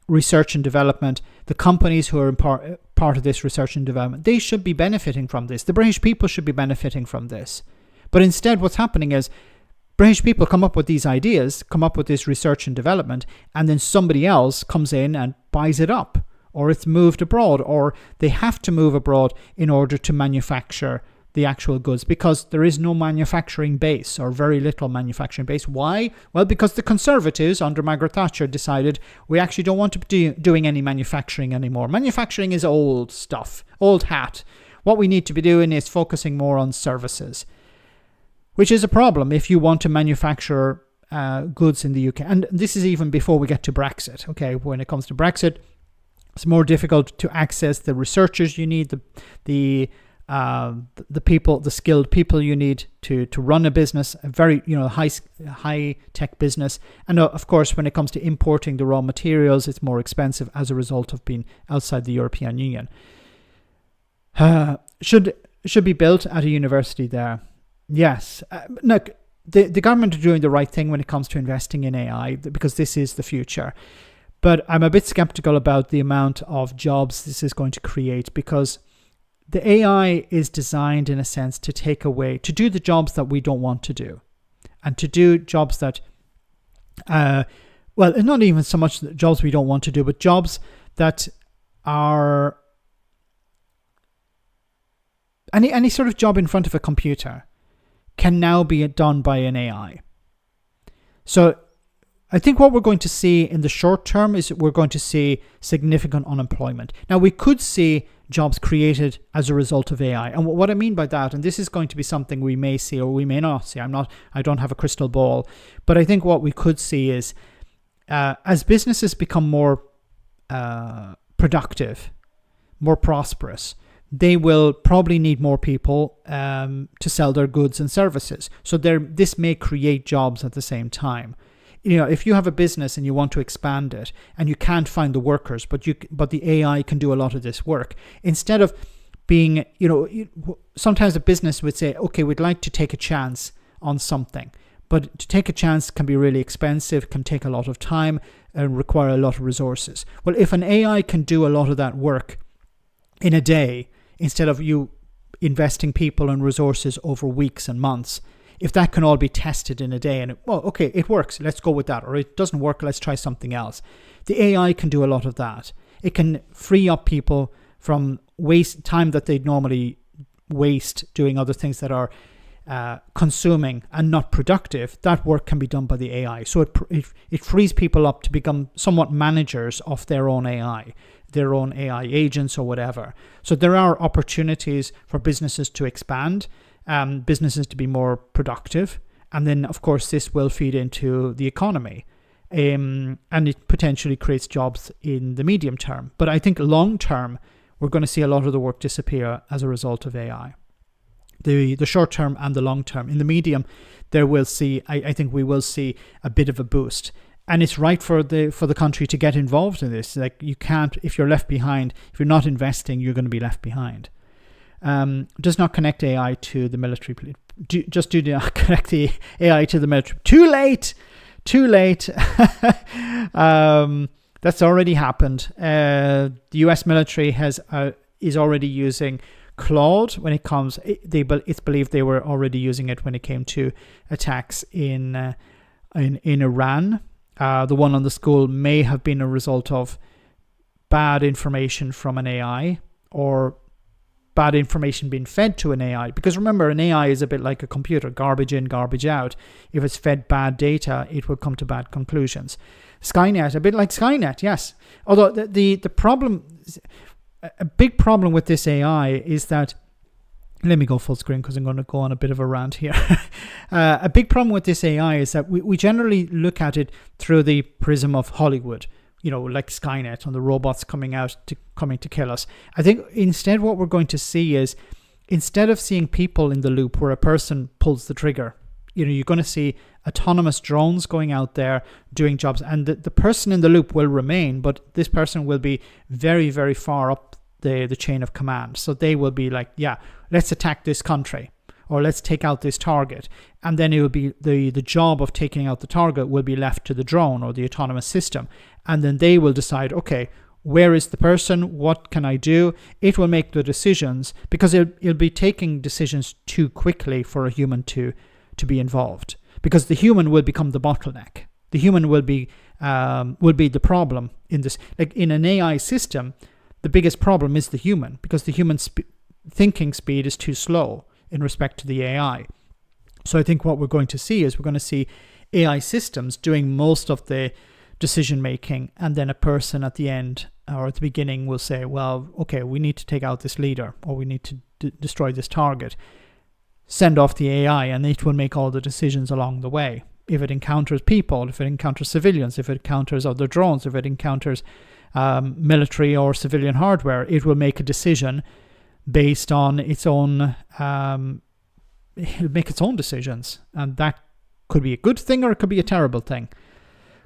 research and development, the companies who are part of this research and development, they should be benefiting from this. The British people should be benefiting from this. But instead what's happening is British people come up with these ideas, come up with this research and development, and then somebody else comes in and buys it up, or it's moved abroad, or they have to move abroad in order to manufacture the actual goods, because there is no manufacturing base, or very little manufacturing base. Why? Well, because the Conservatives under Margaret Thatcher decided we actually don't want to be doing any manufacturing anymore. Manufacturing is old stuff, old hat. What we need to be doing is focusing more on services, which is a problem if you want to manufacture goods in the UK. And this is even before we get to Brexit. Okay, when it comes to Brexit, it's more difficult to access the researchers you need, the people, the skilled people you need to run a business, a very high tech business. And of course, when it comes to importing the raw materials, it's more expensive as a result of being outside the European Union. Should be built at a university there. Yes. Look, the government are doing the right thing when it comes to investing in AI, because this is the future. But I'm a bit skeptical about the amount of jobs this is going to create, because the AI is designed in a sense to do the jobs that we don't want to do, and to do jobs that well, not even so much jobs we don't want to do, but jobs that are any sort of job in front of a computer can now be done by an AI. So I think what we're going to see in the short term is we're going to see significant unemployment. Now, we could see jobs created as a result of AI. And what I mean by that, and this is going to be something we may see or we may not see, I don't have a crystal ball, but I think what we could see is as businesses become more productive, more prosperous, they will probably need more people to sell their goods and services. So this may create jobs at the same time. If you have a business and you want to expand it and you can't find the workers, but the AI can do a lot of this work. Instead of being, sometimes a business would say, okay, we'd like to take a chance on something. But to take a chance can be really expensive, can take a lot of time and require a lot of resources. Well, if an AI can do a lot of that work in a day, instead of you investing people and resources over weeks and months, if that can all be tested in a day and, okay, it works, let's go with that. Or it doesn't work, let's try something else. The AI can do a lot of that. It can free up people from time that they'd normally waste doing other things that are consuming and not productive. That work can be done by the AI. So it frees people up to become somewhat managers of their own AI agents or whatever. So there are opportunities for businesses to expand, businesses to be more productive. And then, of course, this will feed into the economy. And it potentially creates jobs in the medium term. But I think long term, we're going to see a lot of the work disappear as a result of AI. The short term and the long term. In the medium, I think we will see a bit of a boost. And it's right for the country to get involved in this. Like, you can't, if you're left behind, if you're not investing, you're going to be left behind. Does not connect AI to the military. Just do not connect the AI to the military. Too late. That's already happened. The US military is already using Claude when it comes. It's believed they were already using it when it came to attacks in Iran. The one on the school may have been a result of bad information from an AI or bad information being fed to an AI. Because remember, an AI is a bit like a computer, garbage in, garbage out. If it's fed bad data, it will come to bad conclusions. Skynet, a bit like Skynet, yes. Although the problem, a big problem with this AI is that, let me go full screen because I'm going to go on a bit of a rant here. A big problem with this AI is that we generally look at it through the prism of Hollywood, like Skynet and the robots coming to kill us. I think instead what we're going to see is, instead of seeing people in the loop where a person pulls the trigger, you're going to see autonomous drones going out there doing jobs, and the person in the loop will remain, but this person will be very, very far up the chain of command. So they will be like, yeah, let's attack this country, or let's take out this target. And then it will be the job of taking out the target will be left to the drone or the autonomous system. And then they will decide, okay, where is the person? What can I do? It will make the decisions, because it'll be taking decisions too quickly for a human to be involved, because the human will become the bottleneck. The human will be the problem in this. Like in an AI system, the biggest problem is the human, because the human thinking speed is too slow in respect to the AI. So I think what we're going to see is we're going to see AI systems doing most of the decision making, and then a person at the end or at the beginning will say, well, okay, we need to take out this leader, or we need to destroy this target. Send off the AI and it will make all the decisions along the way. If it encounters people, if it encounters civilians, if it encounters other drones, if it encounters military or civilian hardware, it will make a decision based on its own, it'll make its own decisions. And that could be a good thing or it could be a terrible thing.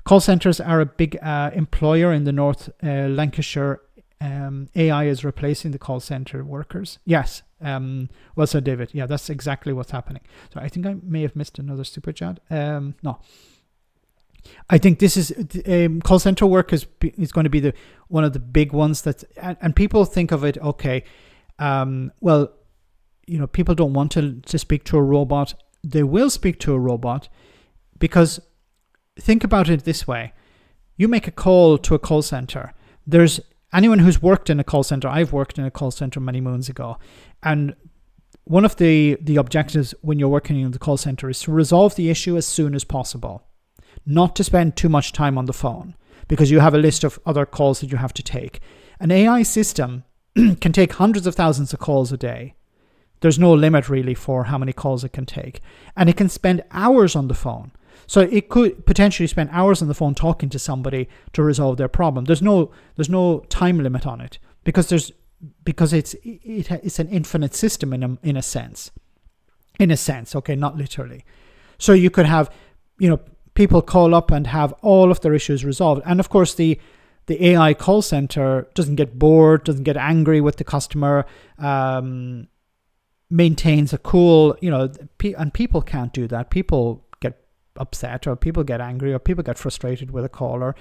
Call centers are a big employer in the North Lancashire. AI is replacing the call center workers. Yes. Well said, David. Yeah, that's exactly what's happening. So I think I may have missed another super chat. No. I think this is call center work is going to be one of the big ones and people think of it, okay, well, people don't want to speak to a robot. They will speak to a robot, because think about it this way. you make a call to a call center. There's anyone who's worked in a call center. I've worked in a call center many moons ago, and one of the objectives when you're working in the call center is to resolve the issue as soon as possible, not to spend too much time on the phone because you have a list of other calls that you have to take. An AI system can take hundreds of thousands of calls a day. There's no limit really for how many calls it can take. And it can spend hours on the phone. So it could potentially spend hours on the phone talking to somebody to resolve their problem. There's no time limit on it because it's an infinite system in a sense. In a sense, okay, not literally. So you could have, people call up and have all of their issues resolved. And of course, the AI call center doesn't get bored, doesn't get angry with the customer, maintains a cool, and people can't do that. People get upset, or people get angry, or people get frustrated with a caller.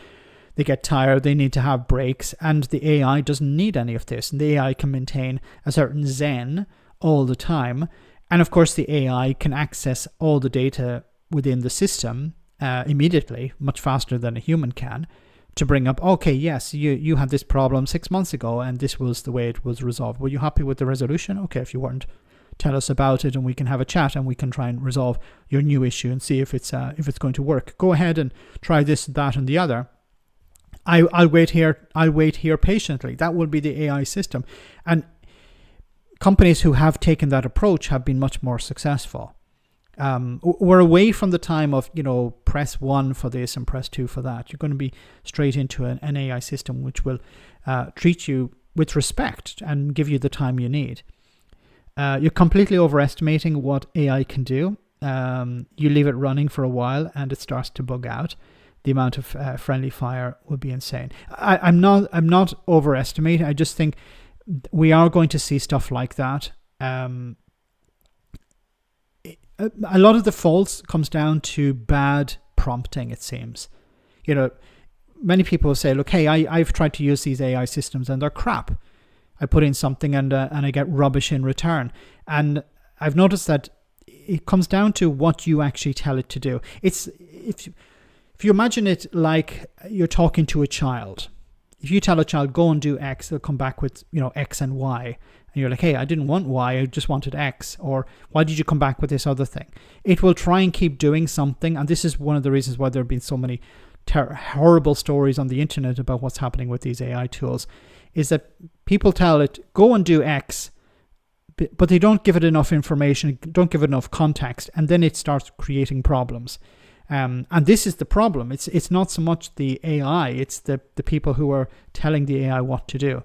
They get tired, they need to have breaks, and the AI doesn't need any of this. And the AI can maintain a certain zen all the time. And of course, the AI can access all the data within the system immediately, much faster than a human can, to bring up, okay, yes, you had this problem 6 months ago, and this was the way it was resolved. Were you happy with the resolution? Okay, if you weren't, tell us about it, and we can have a chat, and we can try and resolve your new issue and see if it's going to work. Go ahead and try this, that, and the other. I'll wait here patiently. That will be the AI system, and companies who have taken that approach have been much more successful. We're away from the time of, press 1 for this and press 2 for that. You're going to be straight into an AI system which will treat you with respect and give you the time you need. You're completely overestimating what AI can do. You leave it running for a while and it starts to bug out. The amount of friendly fire will be insane. I'm not overestimating. I just think we are going to see stuff like that. A lot of the faults comes down to bad prompting, it seems. Many people say, look, hey, I've tried to use these AI systems and they're crap. I put in something and I get rubbish in return. And I've noticed that it comes down to what you actually tell it to do. It's if you imagine it like you're talking to a child. If you tell a child, go and do X, they'll come back with, X and Y. And you're like, hey, I didn't want Y, I just wanted X. Or why did you come back with this other thing? It will try and keep doing something. And this is one of the reasons why there have been so many horrible stories on the internet about what's happening with these AI tools, is that people tell it, go and do X, but they don't give it enough information, don't give it enough context, and then it starts creating problems. And this is the problem. It's not so much the AI, it's the people who are telling the AI what to do.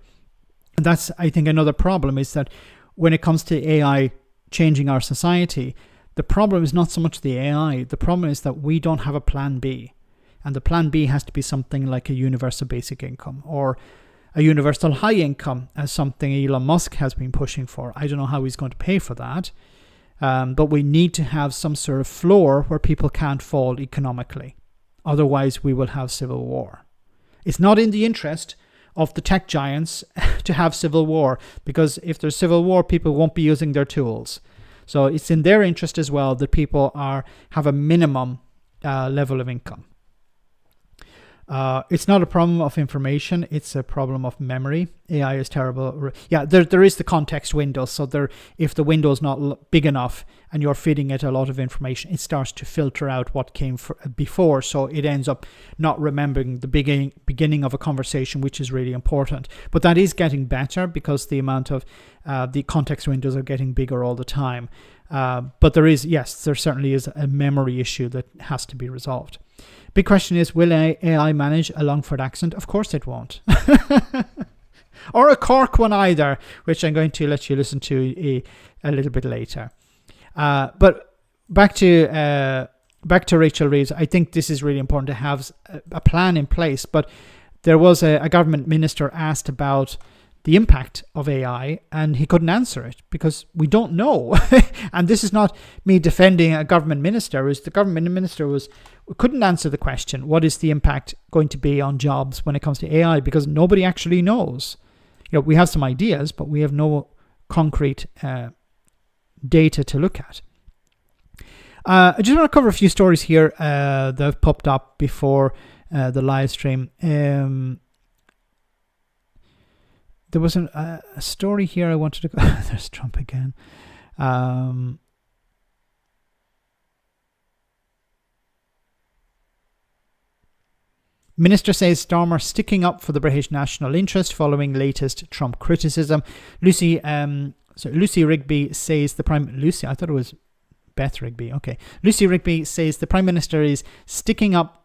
And that's, I think, another problem, is that when it comes to AI changing our society, the problem is not so much the AI. The problem is that we don't have a plan B. And the plan B has to be something like a universal basic income or a universal high income, as something Elon Musk has been pushing for. I don't know how he's going to pay for that. But we need to have some sort of floor where people can't fall economically. Otherwise, we will have civil war. It's not in the interest of the tech giants to have civil war, because if there's civil war, people won't be using their tools. So it's in their interest as well that people have a minimum level of income. It's not a problem of information, it's a problem of memory. AI is terrible. Yeah, there is the context window. So if the window is not big enough and you're feeding it a lot of information, it starts to filter out what came before. So it ends up not remembering the beginning of a conversation, which is really important. But that is getting better because the amount of the context windows are getting bigger all the time. But there certainly is a memory issue that has to be resolved. Big question is, will AI manage a Longford accent? Of course it won't. Or a Cork one either, which I'm going to let you listen to a little bit later. But back to Rachel Reeves. I think this is really important to have a plan in place. But there was a government minister asked about the impact of AI, and he couldn't answer it because we don't know. And this is not me defending a government minister. The government minister couldn't answer the question, what is the impact going to be on jobs when it comes to AI? Because nobody actually knows. We have some ideas, but we have no concrete data to look at. I just want to cover a few stories here that have popped up before the live stream. There was a story here I wanted to go. There's Trump again. Minister says Starmer sticking up for the British national interest following latest Trump criticism. Lucy Rigby says Lucy, I thought it was Beth Rigby. Okay. Lucy Rigby says the Prime Minister is sticking up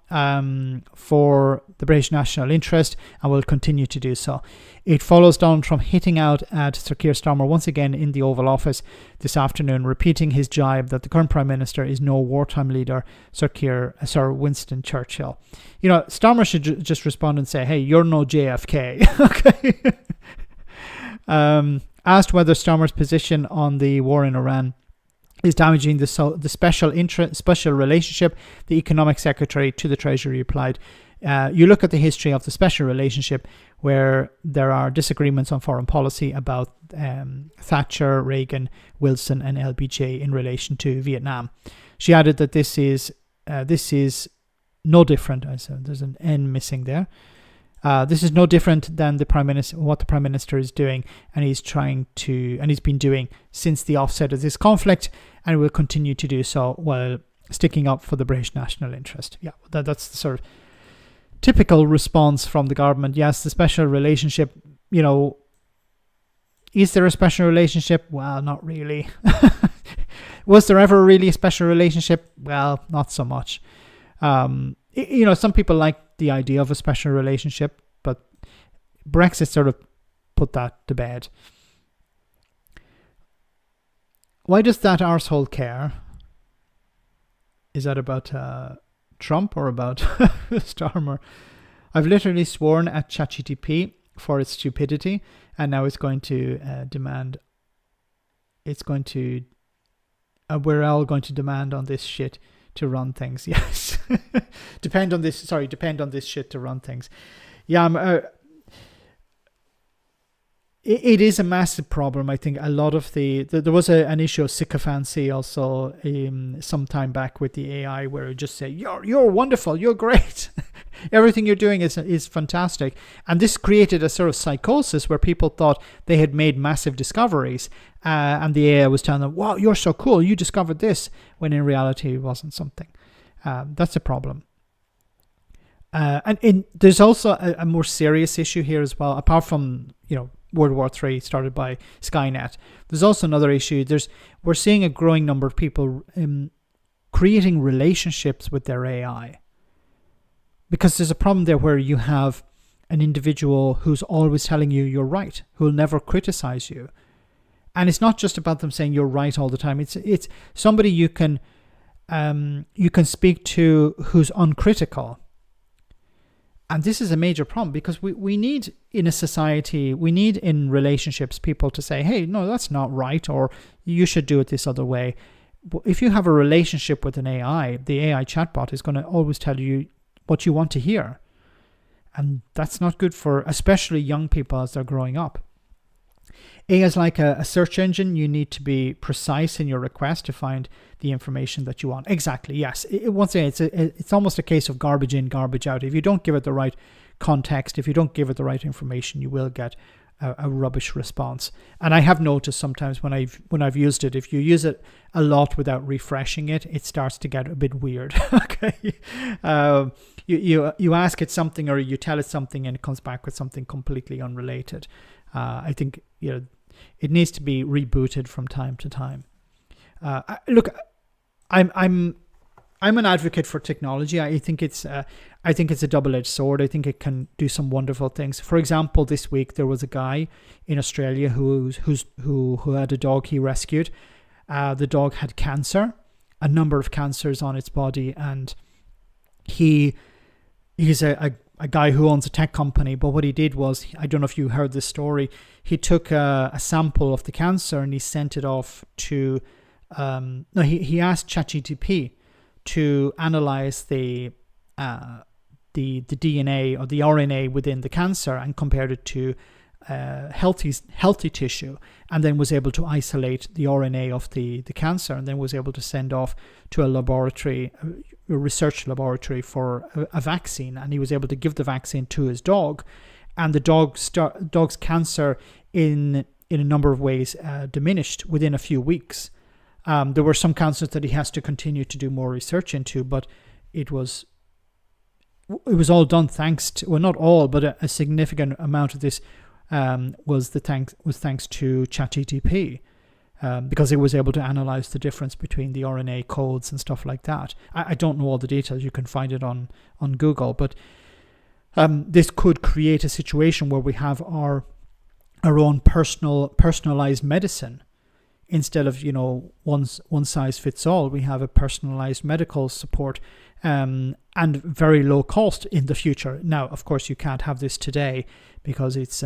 for the British national interest and will continue to do so. It follows Donald Trump hitting out at Sir Keir Starmer once again in the Oval Office this afternoon, repeating his jibe that the current Prime Minister is no wartime leader, Sir Winston Churchill. You know, Starmer should just respond and say, hey, you're no JFK. Okay. Asked whether Starmer's position on the war in Iran is damaging the special relationship, the economic secretary to the Treasury replied, you look at the history of the special relationship where there are disagreements on foreign policy about Thatcher, Reagan, Wilson and LBJ in relation to Vietnam. She added that this is no different. So there's an N missing there. This is no different than what the Prime Minister is doing, and he's been doing since the offset of this conflict, and will continue to do so while sticking up for the British national interest. Yeah, that's the sort of typical response from the government. Yes, the special relationship, you know, is there a special relationship? Well, not really. Was there ever really a special relationship? Well, not so much. You know, some people like the idea of a special relationship, but Brexit sort of put that to bed. Why does that arsehole care? Is that about Trump or about Starmer? I've literally sworn at ChatGPT for its stupidity, and now it's going to demand. It's going to. We're all going to demand on this shit to run things. Yes. depend on this shit to run things. Yeah, it is a massive problem. I think a lot of there was an issue of sycophancy also some time back with the AI, where it just say you're wonderful, you're great, everything you're doing is fantastic, and this created a sort of psychosis where people thought they had made massive discoveries, and the AI was telling them, wow, you're so cool, you discovered this, when in reality it wasn't something. That's a problem. And there's also a more serious issue here as well, apart from, you know, World War III started by Skynet. There's also another issue. We're seeing a growing number of people creating relationships with their AI, because there's a problem there where you have an individual who's always telling you you're right, who will never criticize you. And it's not just about them saying you're right all the time. It's somebody you can speak to who's uncritical. And this is a major problem, because we need in a society, we need in relationships people to say, hey, no, that's not right, or you should do it this other way. If you have a relationship with an AI, the AI chatbot is going to always tell you what you want to hear. And that's not good for especially young people as they're growing up. AI is like a search engine. You need to be precise in your request to find the information that you want. Exactly, yes. Once again, it's almost a case of garbage in, garbage out. If you don't give it the right context, if you don't give it the right information, you will get a rubbish response. And I have noticed sometimes when I've used it, if you use it a lot without refreshing it, it starts to get a bit weird. Okay, you ask it something or you tell it something and it comes back with something completely unrelated. I think, you know, it needs to be rebooted from time to time. Look, I'm an advocate for technology. I think it's a double-edged sword. I think it can do some wonderful things. For example, this week there was a guy in Australia who had a dog he rescued. The dog had cancer, a number of cancers on its body, and he's a guy who owns a tech company. But what he did was, I don't know if you heard this story, he took a sample of the cancer and he sent it off to he asked ChatGPT to analyze the DNA or the RNA within the cancer and compared it to healthy tissue, and then was able to isolate the RNA of the cancer, and then was able to send off to a laboratory, a research laboratory for a vaccine, and he was able to give the vaccine to his dog, and the dog's cancer in a number of ways diminished within a few weeks. There were some cancers that he has to continue to do more research into, but it was all done thanks to, well, not all, but a significant amount of this was thanks to ChatGPT, because it was able to analyze the difference between the RNA codes and stuff like that. I don't know all the details. You can find it on Google, but this could create a situation where we have our own personalized medicine. Instead of, one size fits all, we have a personalized medical support and very low cost in the future. Now, of course, you can't have this today because it's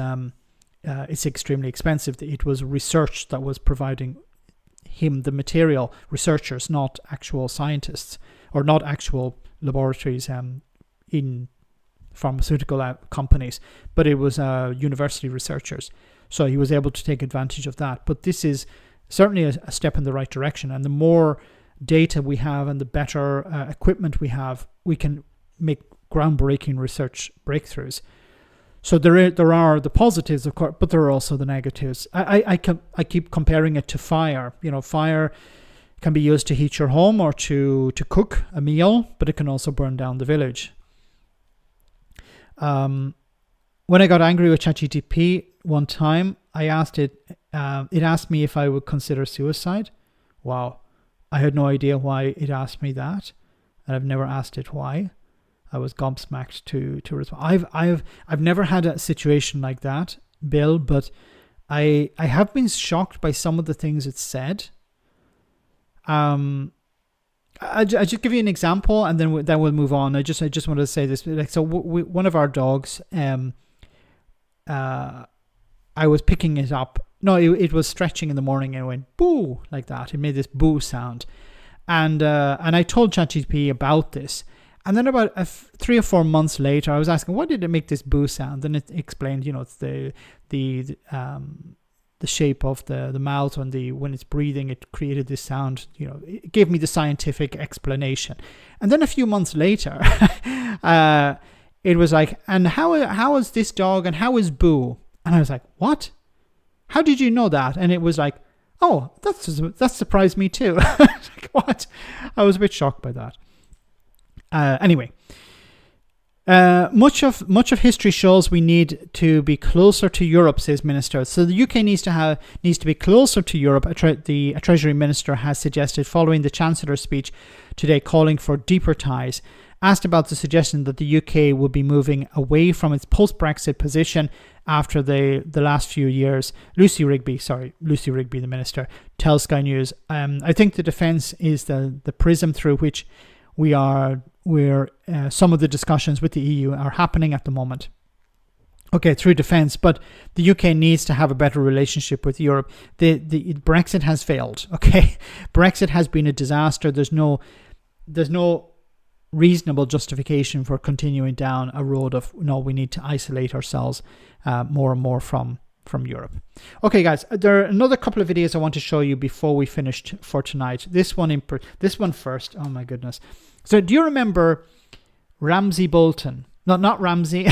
extremely expensive. It was research that was providing him the material, researchers, not actual scientists or not actual laboratories in pharmaceutical companies, but it was university researchers. So he was able to take advantage of that. But this is certainly a step in the right direction, and the more data we have and the better equipment we have, we can make groundbreaking research breakthroughs. So there are the positives, of course, but there are also the negatives. I keep comparing it to fire. Fire can be used to heat your home or to cook a meal, but it can also burn down the village. When I got angry with ChatGPT one time, I asked it. It asked me if I would consider suicide. Wow, I had no idea why it asked me that, and I've never asked it why. I was gobsmacked to respond. I've never had a situation like that, Bill, but I have been shocked by some of the things it said. I just give you an example, and then we'll move on. I just wanted to say this. One of our dogs, I was picking it up. No, it was stretching in the morning and it went boo like that. It made this boo sound, and I told ChatGPT about this. And then about 3 or 4 months later, I was asking, why did it make this boo sound? And it explained, it's the shape of the mouth and when it's breathing, it created this sound. It gave me the scientific explanation. And then a few months later, it was like, and how is this dog and how is Boo? And I was like, what? How did you know that? And it was like, oh, that surprised me too. Like, what? I was a bit shocked by that. Anyway, much of history shows we need to be closer to Europe, says Minister. So the UK needs to be closer to Europe. The Treasury Minister has suggested following the Chancellor's speech today, calling for deeper ties. Asked about the suggestion that the UK would be moving away from its post-Brexit position after the last few years, Lucy Rigby, the Minister, tells Sky News, I think the defence is the prism through which some of the discussions with the EU are happening at the moment. Okay, through defence, but the UK needs to have a better relationship with Europe. The Brexit has failed. Okay, Brexit has been a disaster. There's no reasonable justification for continuing down a road of we need to isolate ourselves more and more from Europe. Okay, guys, there are another couple of videos I want to show you before we finish for tonight. This one first. Oh my goodness. So do you remember Ramsay Bolton? Not Ramsay.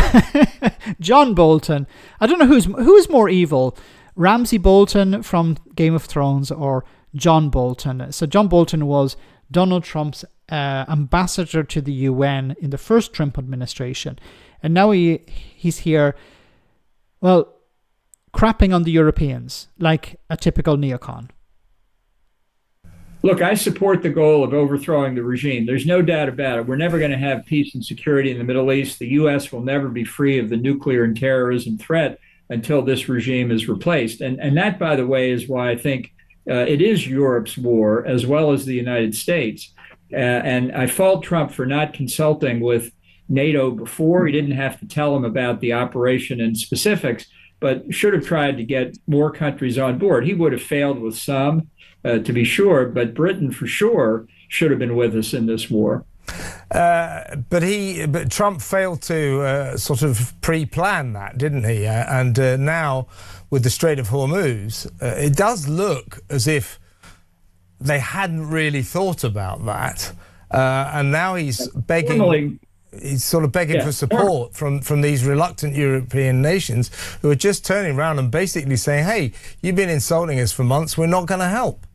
John Bolton. I don't know who's more evil, Ramsay Bolton from Game of Thrones or John Bolton. So John Bolton was Donald Trump's ambassador to the UN in the first Trump administration, and now he's here, crapping on the Europeans like a typical neocon. Look, I support the goal of overthrowing the regime. There's no doubt about it. We're never going to have peace and security in the Middle East. The U.S. will never be free of the nuclear and terrorism threat until this regime is replaced. And that, by the way, is why I think it is Europe's war as well as the United States. And I fault Trump for not consulting with NATO before. He didn't have to tell him about the operation and specifics, but should have tried to get more countries on board. He would have failed with some, to be sure, but Britain for sure should have been with us in this war. But Trump failed to sort of pre-plan that, didn't he? And now, with the Strait of Hormuz, it does look as if they hadn't really thought about that. And now he's begging. He's sort of begging for support from these reluctant European nations who are just turning around and basically saying, hey, you've been insulting us for months, we're not going to help.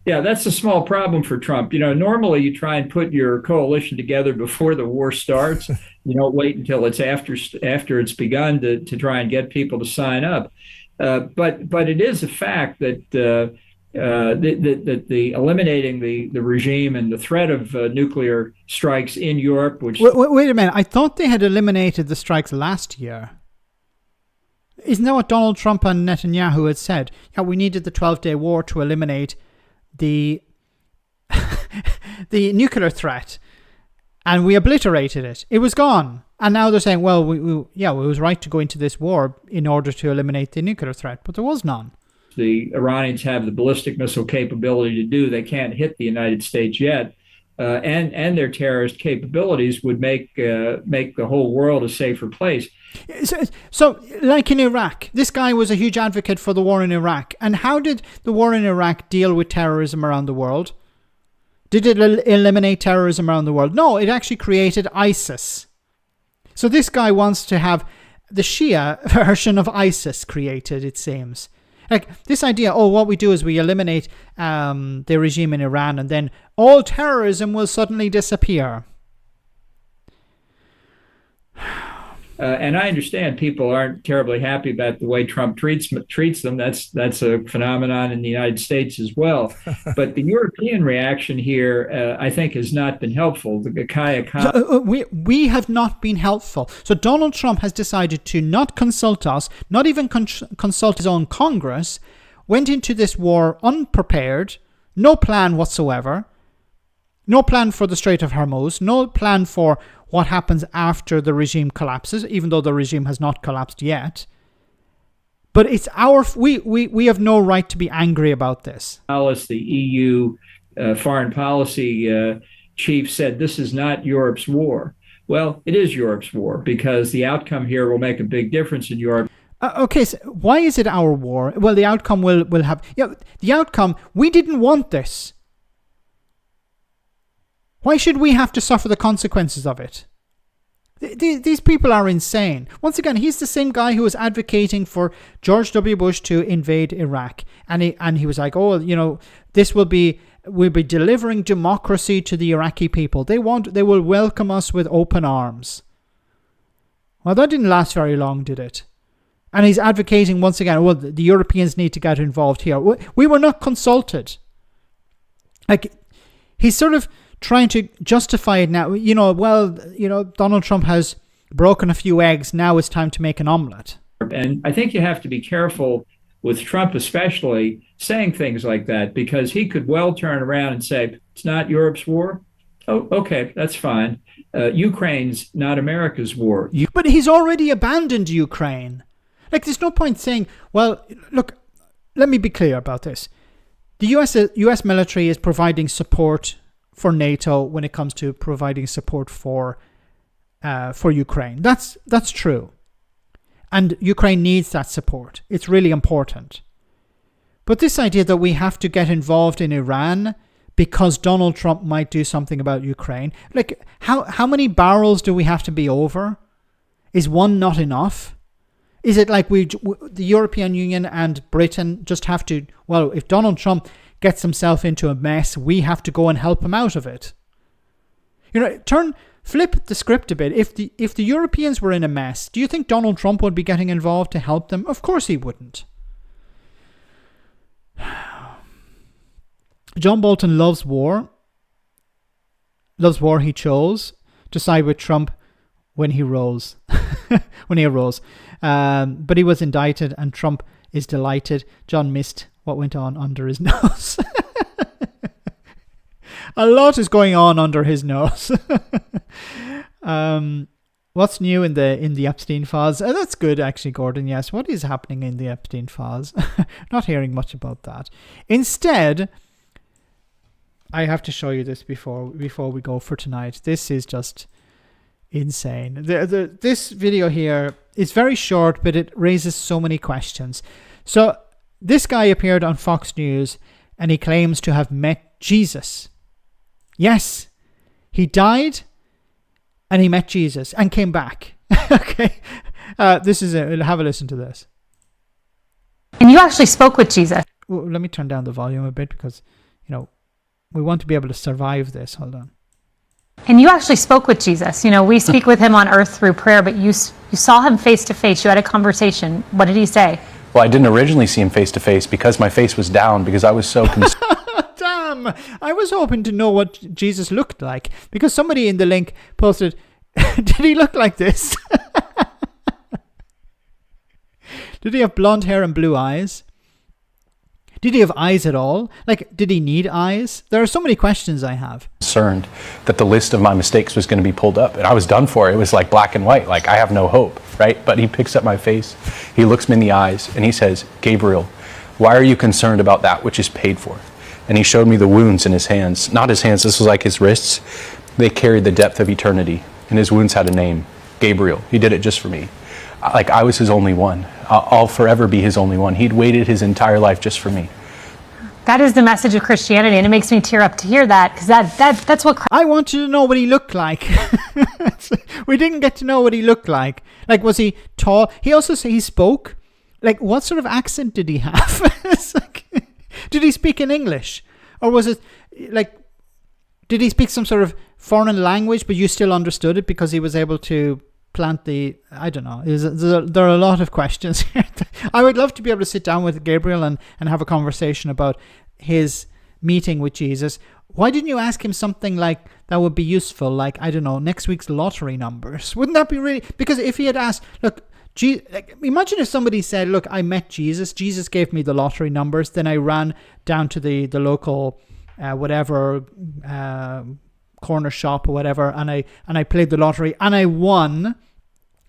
Yeah, that's a small problem for Trump. Normally you try and put your coalition together before the war starts. You don't wait until it's after it's begun to try and get people to sign up. But it is a fact that the eliminating the regime and the threat of nuclear strikes in Europe, which wait a minute, I thought they had eliminated the strikes last year. Isn't that what Donald Trump and Netanyahu had said? Yeah, we needed the 12-day war to eliminate the the nuclear threat, and we obliterated it. It was gone, and now they're saying, well, it was right to go into this war in order to eliminate the nuclear threat, but there was none. The Iranians have the ballistic missile capability to do. They can't hit the United States yet, and their terrorist capabilities would make the whole world a safer place. So, like in Iraq, this guy was a huge advocate for the war in Iraq. And how did the war in Iraq deal with terrorism around the world? Did it eliminate terrorism around the world? No, it actually created ISIS. So this guy wants to have the Shia version of ISIS created, it seems. Like this idea, what we do is we eliminate the regime in Iran and then all terrorism will suddenly disappear. And I understand people aren't terribly happy about the way Trump treats them. That's a phenomenon in the United States as well. But the European reaction here, I think, has not been helpful. We have not been helpful. So Donald Trump has decided to not consult us, not even consult his own Congress, went into this war unprepared, no plan whatsoever, no plan for the Strait of Hormuz, no plan for what happens after the regime collapses, even though the regime has not collapsed yet. But it's we have no right to be angry about this. Alice, the EU foreign policy chief, said this is not Europe's war. Well, it is Europe's war because the outcome here will make a big difference in Europe. Okay, so why is it our war? Well, the outcome will have... the outcome, we didn't want this. Why should we have to suffer the consequences of it? These people are insane. Once again, he's the same guy who was advocating for George W. Bush to invade Iraq. And he was like, this we'll be delivering democracy to the Iraqi people. They will welcome us with open arms. Well, that didn't last very long, did it? And he's advocating once again, the Europeans need to get involved here. We were not consulted. Like, he's sort of trying to justify it now. Donald Trump has broken a few eggs. Now it's time to make an omelet. And I think you have to be careful with Trump, especially saying things like that, because he could well turn around and say, it's not Europe's war. Oh, okay, that's fine. Ukraine's not America's war. But he's already abandoned Ukraine. Like, there's no point saying, well, look, let me be clear about this. The US military is providing support for NATO when it comes to providing support for Ukraine. That's true. And Ukraine needs that support. It's really important. But this idea that we have to get involved in Iran because Donald Trump might do something about Ukraine, like how many barrels do we have to be over? Is one not enough? Is it like the European Union and Britain just have to, if Donald Trump gets himself into a mess, we have to go and help him out of it? Flip the script a bit. If the Europeans were in a mess, do you think Donald Trump would be getting involved to help them? Of course he wouldn't. John Bolton loves war. Loves war he chose to side with Trump when he arose. But he was indicted and Trump is delighted. John missed what went on under his nose. A lot is going on under his nose. What's new in the Epstein files? That's good, actually, Gordon. Yes, what is happening in the Epstein files? Not hearing much about that. Instead, I have to show you this before we go for tonight. This is just insane. This video here is very short, but it raises so many questions. So this guy appeared on Fox News and he claims to have met Jesus. Yes, he died and he met Jesus and came back. Okay, this is it. Have a listen to this. And you actually spoke with Jesus. Well, let me turn down the volume a bit because, we want to be able to survive this. Hold on. And you actually spoke with Jesus. We speak with him on earth through prayer, but you saw him face to face. You had a conversation. What did he say? Well, I didn't originally see him face to face because my face was down because I was so concerned. Damn! I was hoping to know what Jesus looked like because somebody in the link posted, did he look like this? Did he have blonde hair and blue eyes? Did he have eyes at all? Did he need eyes? There are so many questions I have. Concerned that the list of my mistakes was going to be pulled up and I was done for. It was like black and white, like I have no hope, right? But he picks up my face, he looks me in the eyes and he says, Gabriel, why are you concerned about that which is paid for? And he showed me the wounds in his hands. Not his hands, this was like his wrists. They carried the depth of eternity and his wounds had a name, Gabriel. He did it just for me. I was his only one. I'll forever be his only one. He'd waited his entire life just for me. That is the message of Christianity, and it makes me tear up to hear that, because that's what I wanted to know what he looked like. We didn't get to know what he looked like. Was he tall? He also said he spoke. What sort of accent did he have? Did he speak in English? Or was it, did he speak some sort of foreign language, but you still understood it because he was able to plant I don't know. There are a lot of questions here. I would love to be able to sit down with Gabriel and have a conversation about his meeting with Jesus. Why didn't you ask him something like that would be useful? I don't know, next week's lottery numbers. Wouldn't that be really... Because if he had asked, look, imagine if somebody said, look, I met Jesus. Jesus gave me the lottery numbers. Then I ran down to the local corner shop or whatever, and I played the lottery and I won.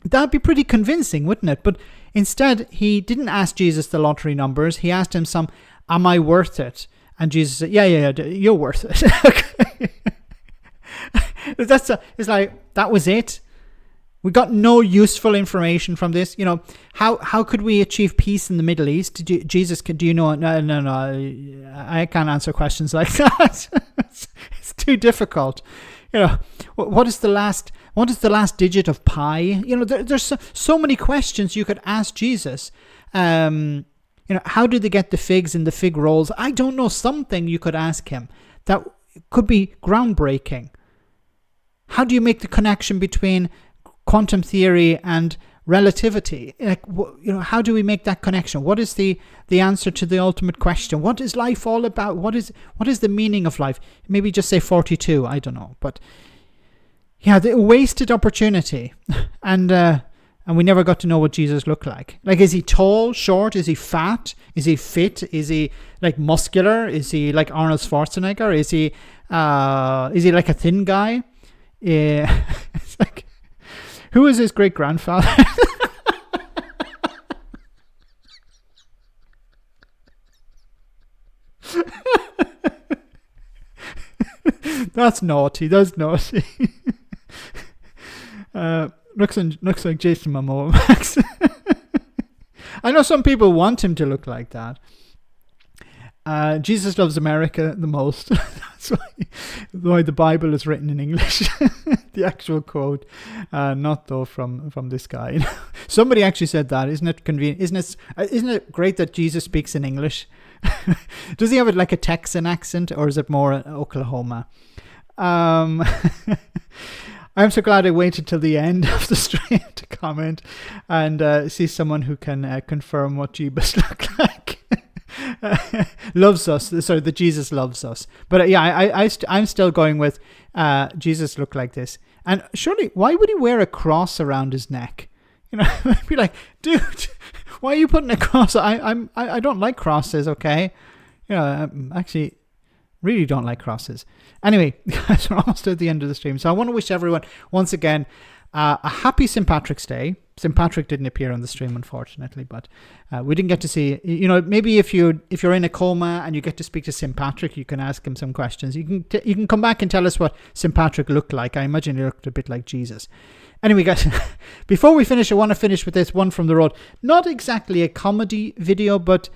That'd be pretty convincing, wouldn't it? But instead, he didn't ask Jesus the lottery numbers. He asked him am I worth it? And Jesus said, yeah, you're worth it. Okay. It's like, that was it. We got no useful information from this. How could we achieve peace in the Middle East? Do you know? No. I can't answer questions like that. It's too difficult. What is the last digit of pi? There's so many questions you could ask Jesus. How did they get the figs in the fig rolls? I don't know. Something you could ask him that could be groundbreaking. How do you make the connection between quantum theory and relativity? How do we make that connection? What is the answer to the ultimate question? What is life all about? What is the meaning of life? Maybe just say 42. I don't know. But yeah, the wasted opportunity. And we never got to know what Jesus looked like. Is he tall, short? Is he fat? Is he fit? Is he muscular? Is he like Arnold Schwarzenegger? Is he like a thin guy? Yeah. It's who is his great grandfather? That's naughty. That's naughty. Looks like Jason Momoa, Max. I know some people want him to look like that. Jesus loves America the most. That's why the Bible is written in English. The actual quote, not though from this guy. Somebody actually said that. Isn't it convenient? Isn't it great that Jesus speaks in English? Does he have it like a Texan accent, or is it more Oklahoma? I'm so glad I waited till the end of the stream to comment and see someone who can confirm what Jeebus look like. Loves us. Sorry, that Jesus loves us. But yeah, I'm still going with Jesus looked like this. And surely, why would he wear a cross around his neck? I'd be like, dude, why are you putting a cross? I don't like crosses. Okay, actually, really don't like crosses. Anyway, guys, we're almost at the end of the stream, so I want to wish everyone once again a happy St. Patrick's Day. St. Patrick didn't appear on the stream, unfortunately, but we didn't get to see. Maybe if you're in a coma and you get to speak to St. Patrick, you can ask him some questions. You can come back and tell us what St. Patrick looked like. I imagine he looked a bit like Jesus. Anyway, guys, before we finish, I want to finish with this one from the road. Not exactly a comedy video, but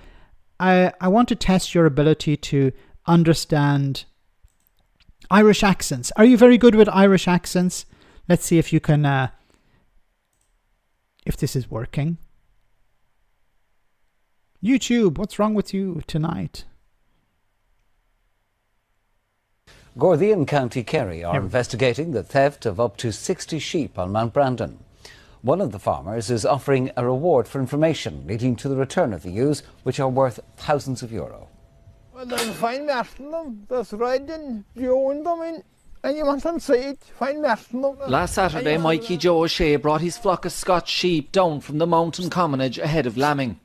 I want to test your ability to understand Irish accents. Are you very good with Irish accents? Let's see if you can. If this is working. YouTube, what's wrong with you tonight? Gardaí and County Kerry are investigating the theft of up to 60 sheep on Mount Brandon. One of the farmers is offering a reward for information leading to the return of the ewes, which are worth thousands of euro. Well, there's a fine merton them. There's red and Joe them in. And you want to see it, fine merton them. Last Saturday, Mikey Joe O'Shea brought his flock of Scotch sheep down from the mountain commonage ahead of lambing.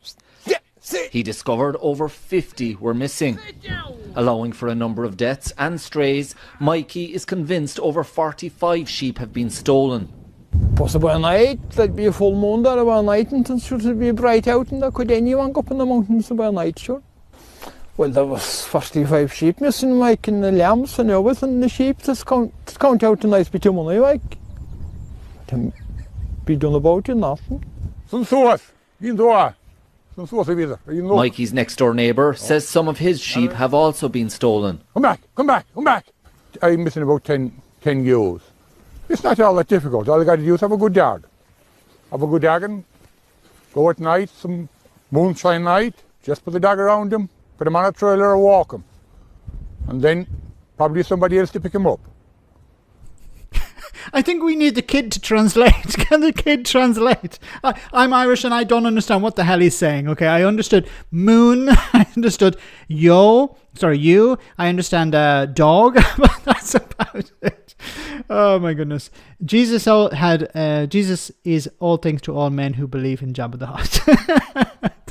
He discovered over 50 were missing. Allowing for a number of deaths and strays, Mikey is convinced over 45 sheep have been stolen. Possibly a night, there'd be a full moon there about night, and it should be bright out, and there could anyone go up in the mountains about night, sure. Well, there was 45 sheep missing, like, and the lambs and everything, the sheep, to count out a nice bit of money, like. To be done about it, nothing. Mikey's next door neighbour says some of his sheep have also been stolen. Come back. I'm missing about 10 ewes. It's not all that difficult. All you got to do is have a good dog. Have a good dog and go at night, some moonshine night, just put the dog around him, put him on a trailer and walk him. And then probably somebody else to pick him up. I think we need the kid to translate. Can the kid translate? I'm Irish and I don't understand what the hell he's saying. Okay, I understood moon. I understood you. I understand dog, but that's about it. Oh my goodness. Jesus is all things to all men who believe in Jabba the Hutt.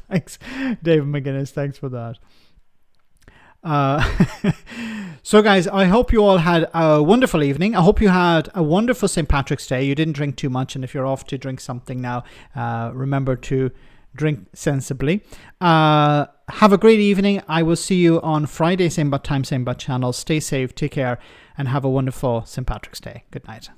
Thanks, David McGuinness. Thanks for that. So guys, I hope you all had a wonderful evening. I hope you had a wonderful St. Patrick's Day. You didn't drink too much, and if you're off to drink something now, remember to drink sensibly. Have a great evening. I will see you on Friday, same bat time, same bat channel. Stay safe, take care, and have a wonderful St. Patrick's Day. Good night.